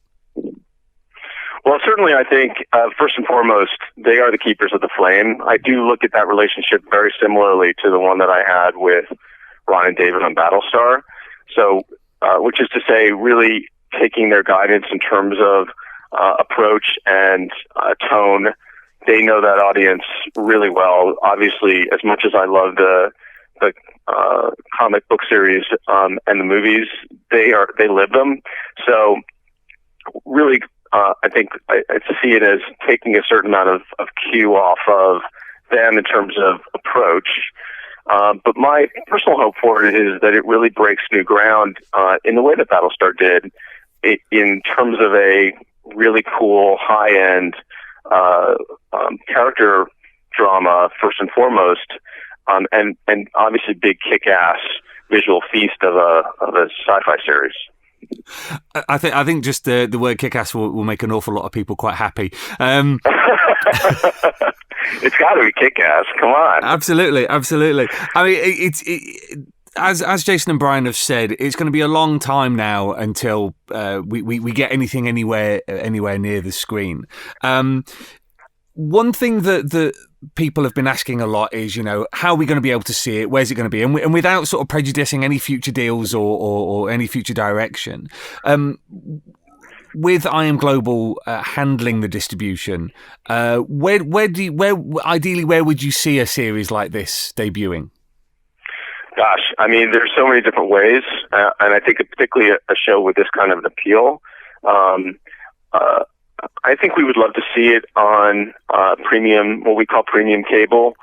Speaker 4: Well, certainly I think, first and foremost, they are the keepers of the flame. I do look at that relationship very similarly to the one that I had with Ron and David on Battlestar. So, which is to say, really taking their guidance in terms of approach and tone. They know that audience really well. Obviously, as much as I love the comic book series and the movies, they live them. So, really, I think I see it as taking a certain amount of cue off of them in terms of approach. But my personal hope for it is that it really breaks new ground in the way that Battlestar did, in terms of a really cool, high-end character drama, first and foremost, and obviously big kick-ass visual feast of a sci-fi series.
Speaker 1: I think just the word kick-ass will make an awful lot of people quite happy.
Speaker 4: It's got to be kick-ass. Come on.
Speaker 1: Absolutely. I mean, it's as Jason and Brian have said, it's going to be a long time now until we get anything anywhere near the screen. One thing that people have been asking a lot is, how are we going to be able to see it? Where's it going to be? And without sort of prejudicing any future deals or any future direction, with IM Global handling the distribution, where would you see a series like this debuting?
Speaker 4: Gosh, I mean, there's so many different ways, and I think particularly a show with this kind of an appeal. I think we would love to see it on premium, what we call premium cable,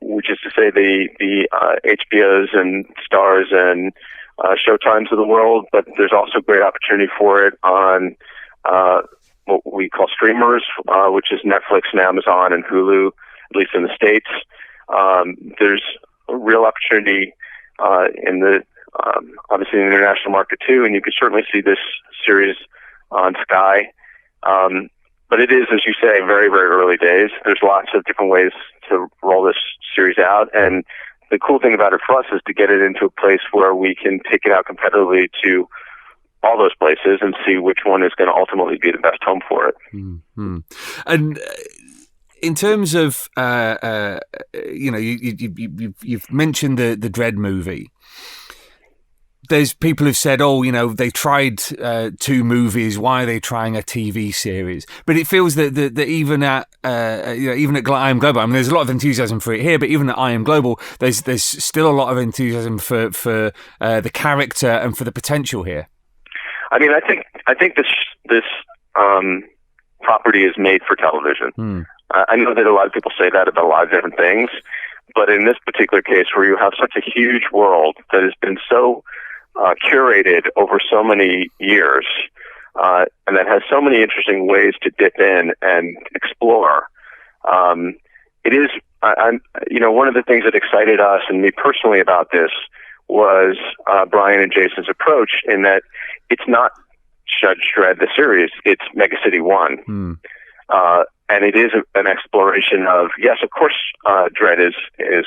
Speaker 4: which is to say the HBOs and Stars and Showtimes of the world. But there's also great opportunity for it on what we call streamers, which is Netflix and Amazon and Hulu, at least in the States. There's a real opportunity in the obviously in the international market too, and you could certainly see this series on Sky. But it is, as you say, very, very early days. There's lots of different ways to roll this series out, and the cool thing about it for us is to get it into a place where we can take it out competitively to all those places and see which one is going to ultimately be the best home for it.
Speaker 1: Mm-hmm. And in terms of, you've mentioned the Dredd movie. There's people who've said, they tried 2 movies. Why are they trying a TV series? But it feels that even at I Am Global, I mean, there's a lot of enthusiasm for it here. But even at I Am Global, there's still a lot of enthusiasm for the character and for the potential here.
Speaker 4: I mean, I think this property is made for television. I know that a lot of people say that about a lot of different things, but in this particular case, where you have such a huge world that has been so curated over so many years, and that has so many interesting ways to dip in and explore. It is, one of the things that excited us and me personally about this was Brian and Jason's approach, in that it's not Judge Dredd the series, it's Mega City 1. And it is an exploration of, yes, of course, Dredd is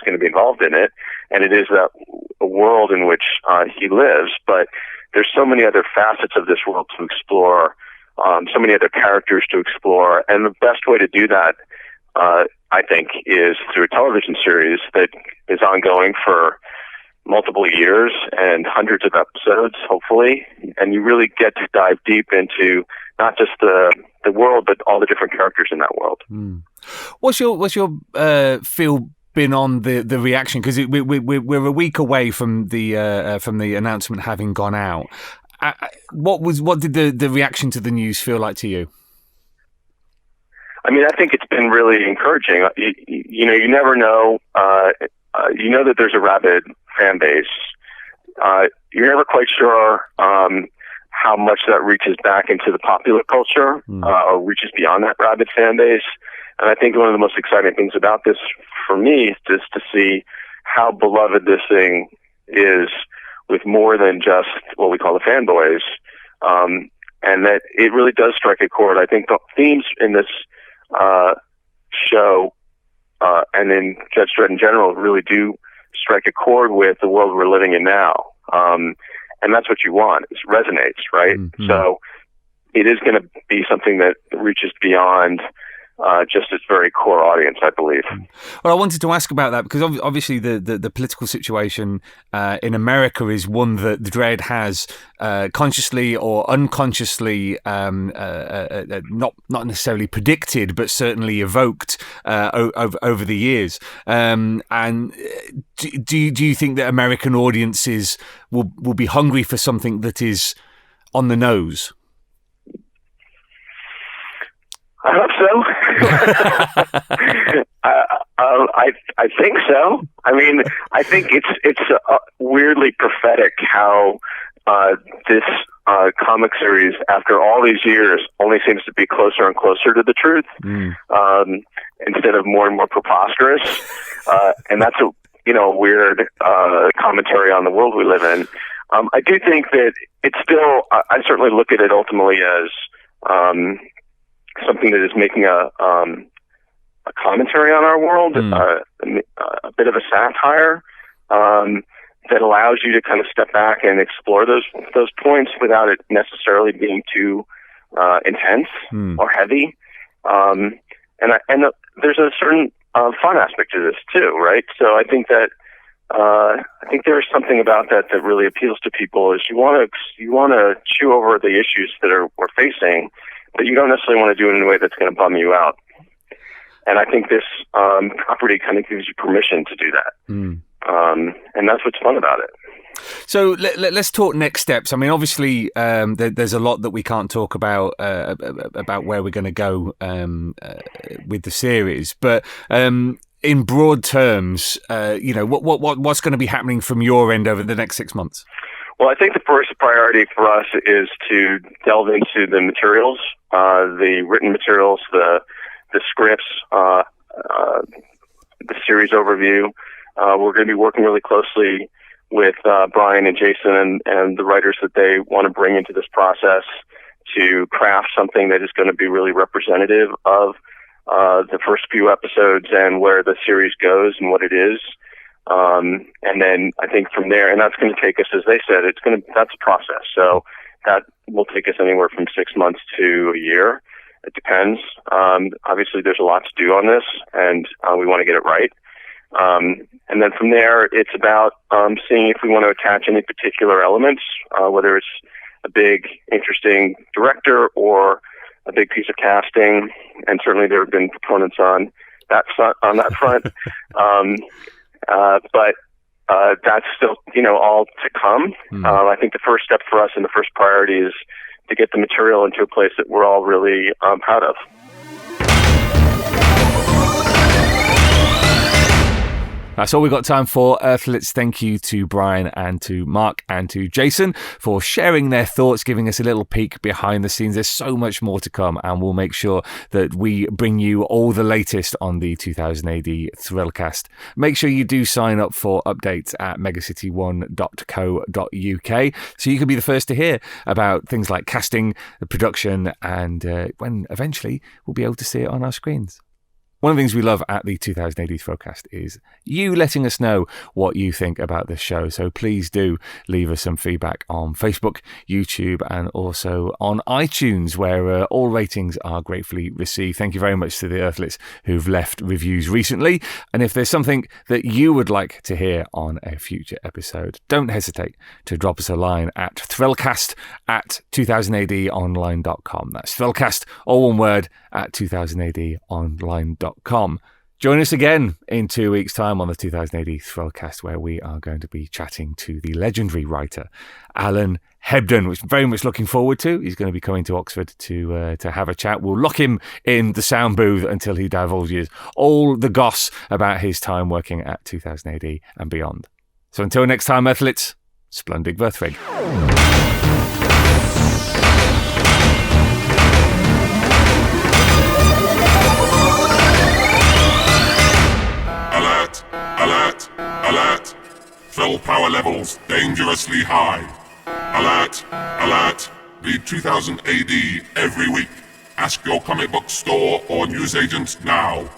Speaker 4: going to be involved in it, and it is a world in which he lives, but there's so many other facets of this world to explore, so many other characters to explore, and the best way to do that, I think, is through a television series that is ongoing for multiple years and hundreds of episodes, hopefully, and you really get to dive deep into not just the world, but all the different characters in that world.
Speaker 1: What's your feel been on the reaction? Because we're a week away from the announcement having gone out. What did the reaction to the news feel like to you?
Speaker 4: I mean, I think it's been really encouraging. You never know. You know that there's a rabid fan base. You're never quite sure how much that reaches back into the popular culture or reaches beyond that rabid fan base. And I think one of the most exciting things about this for me is just to see how beloved this thing is with more than just what we call the fanboys. And that it really does strike a chord. I think the themes in this show and in Judge Dredd in general really do strike a chord with the world we're living in now. And that's what you want. It resonates, right? Mm-hmm. So it is going to be something that reaches beyond just its very core audience, I believe.
Speaker 1: Well, I wanted to ask about that because obviously the political situation in America is one that the Dredd has consciously or unconsciously not necessarily predicted, but certainly evoked over the years. And do you think that American audiences will be hungry for something that is on the nose?
Speaker 4: I hope so. I think so. I mean, I think it's weirdly prophetic how this comic series, after all these years, only seems to be closer and closer to the truth, instead of more and more preposterous. And that's a weird commentary on the world we live in. I do think that it's still. I certainly look at it ultimately as something that is making a commentary on our world, a bit of a satire that allows you to kind of step back and explore those points without it necessarily being too intense or heavy. And there's a certain fun aspect to this too, right? So I think that there is something about that really appeals to people. Is you want to chew over the issues that we're facing, but you don't necessarily want to do it in a way that's going to bum you out. And I think this property kind of gives you permission to do that. And that's what's fun about it.
Speaker 1: So let's talk next steps. I mean, obviously, there's a lot that we can't talk about where we're going to go with the series. But in broad terms, what's going to be happening from your end over the next 6 months?
Speaker 4: Well, I think the first priority for us is to delve into the materials, the written materials, the scripts, the series overview. We're going to be working really closely with Brian and Jason and the writers that they want to bring into this process to craft something that is going to be really representative of the first few episodes and where the series goes and what it is. And then I think from there, and that's going to take us, as they said, that's a process. So that will take us anywhere from 6 months to a year. It depends. Obviously there's a lot to do on this, and we want to get it right. And then from there, it's about seeing if we want to attach any particular elements, whether it's a big, interesting director or a big piece of casting. And certainly there have been proponents on that front. But that's still, all to come. I think the first step for us and the first priority is to get the material into a place that we're all really proud of.
Speaker 1: That's all we've got time for, Earthlets. Thank you to Brian and to Mark and to Jason for sharing their thoughts, giving us a little peek behind the scenes. There's so much more to come, and we'll make sure that we bring you all the latest on the 2000 AD Thrillcast. Make sure you do sign up for updates at megacity1.co.uk so you can be the first to hear about things like casting, the production, and when eventually we'll be able to see it on our screens. One of the things we love at the 2000 AD Thrillcast is you letting us know what you think about this show. So please do leave us some feedback on Facebook, YouTube, and also on iTunes, where all ratings are gratefully received. Thank you very much to the Earthlets who've left reviews recently. And if there's something that you would like to hear on a future episode, don't hesitate to drop us a line at thrillcast@2000adonline.com. That's thrillcast, all one word, at 2000adonline.com. Join us again in 2 weeks' time on the 2000 AD Thrillcast, where we are going to be chatting to the legendary writer Alan Hebden, which I'm very much looking forward to. He's going to be coming to Oxford to have a chat. We'll lock him in the sound booth until he divulges all the goss about his time working at 2000 AD and beyond. So until next time, Earthlets, Splundig Verthrig.
Speaker 5: Alert! Alert! Thrill power levels dangerously high. Alert! Alert! Read 2000 AD every week. Ask your comic book store or newsagent now.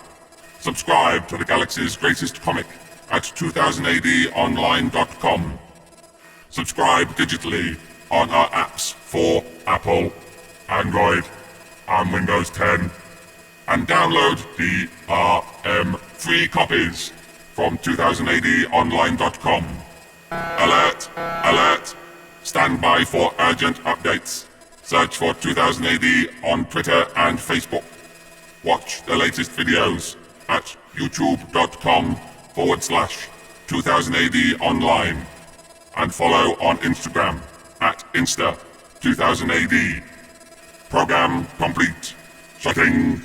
Speaker 5: Subscribe to the galaxy's greatest comic at 2000adonline.com. Subscribe digitally on our apps for Apple, Android, and Windows 10. And download DRM free copies from 2000adonline.com. Alert! Alert! Stand by for urgent updates. Search for 2000 AD on Twitter and Facebook. Watch the latest videos at youtube.com/2000 AD online. And follow on Instagram at Insta 2000 AD. Program complete. Shutting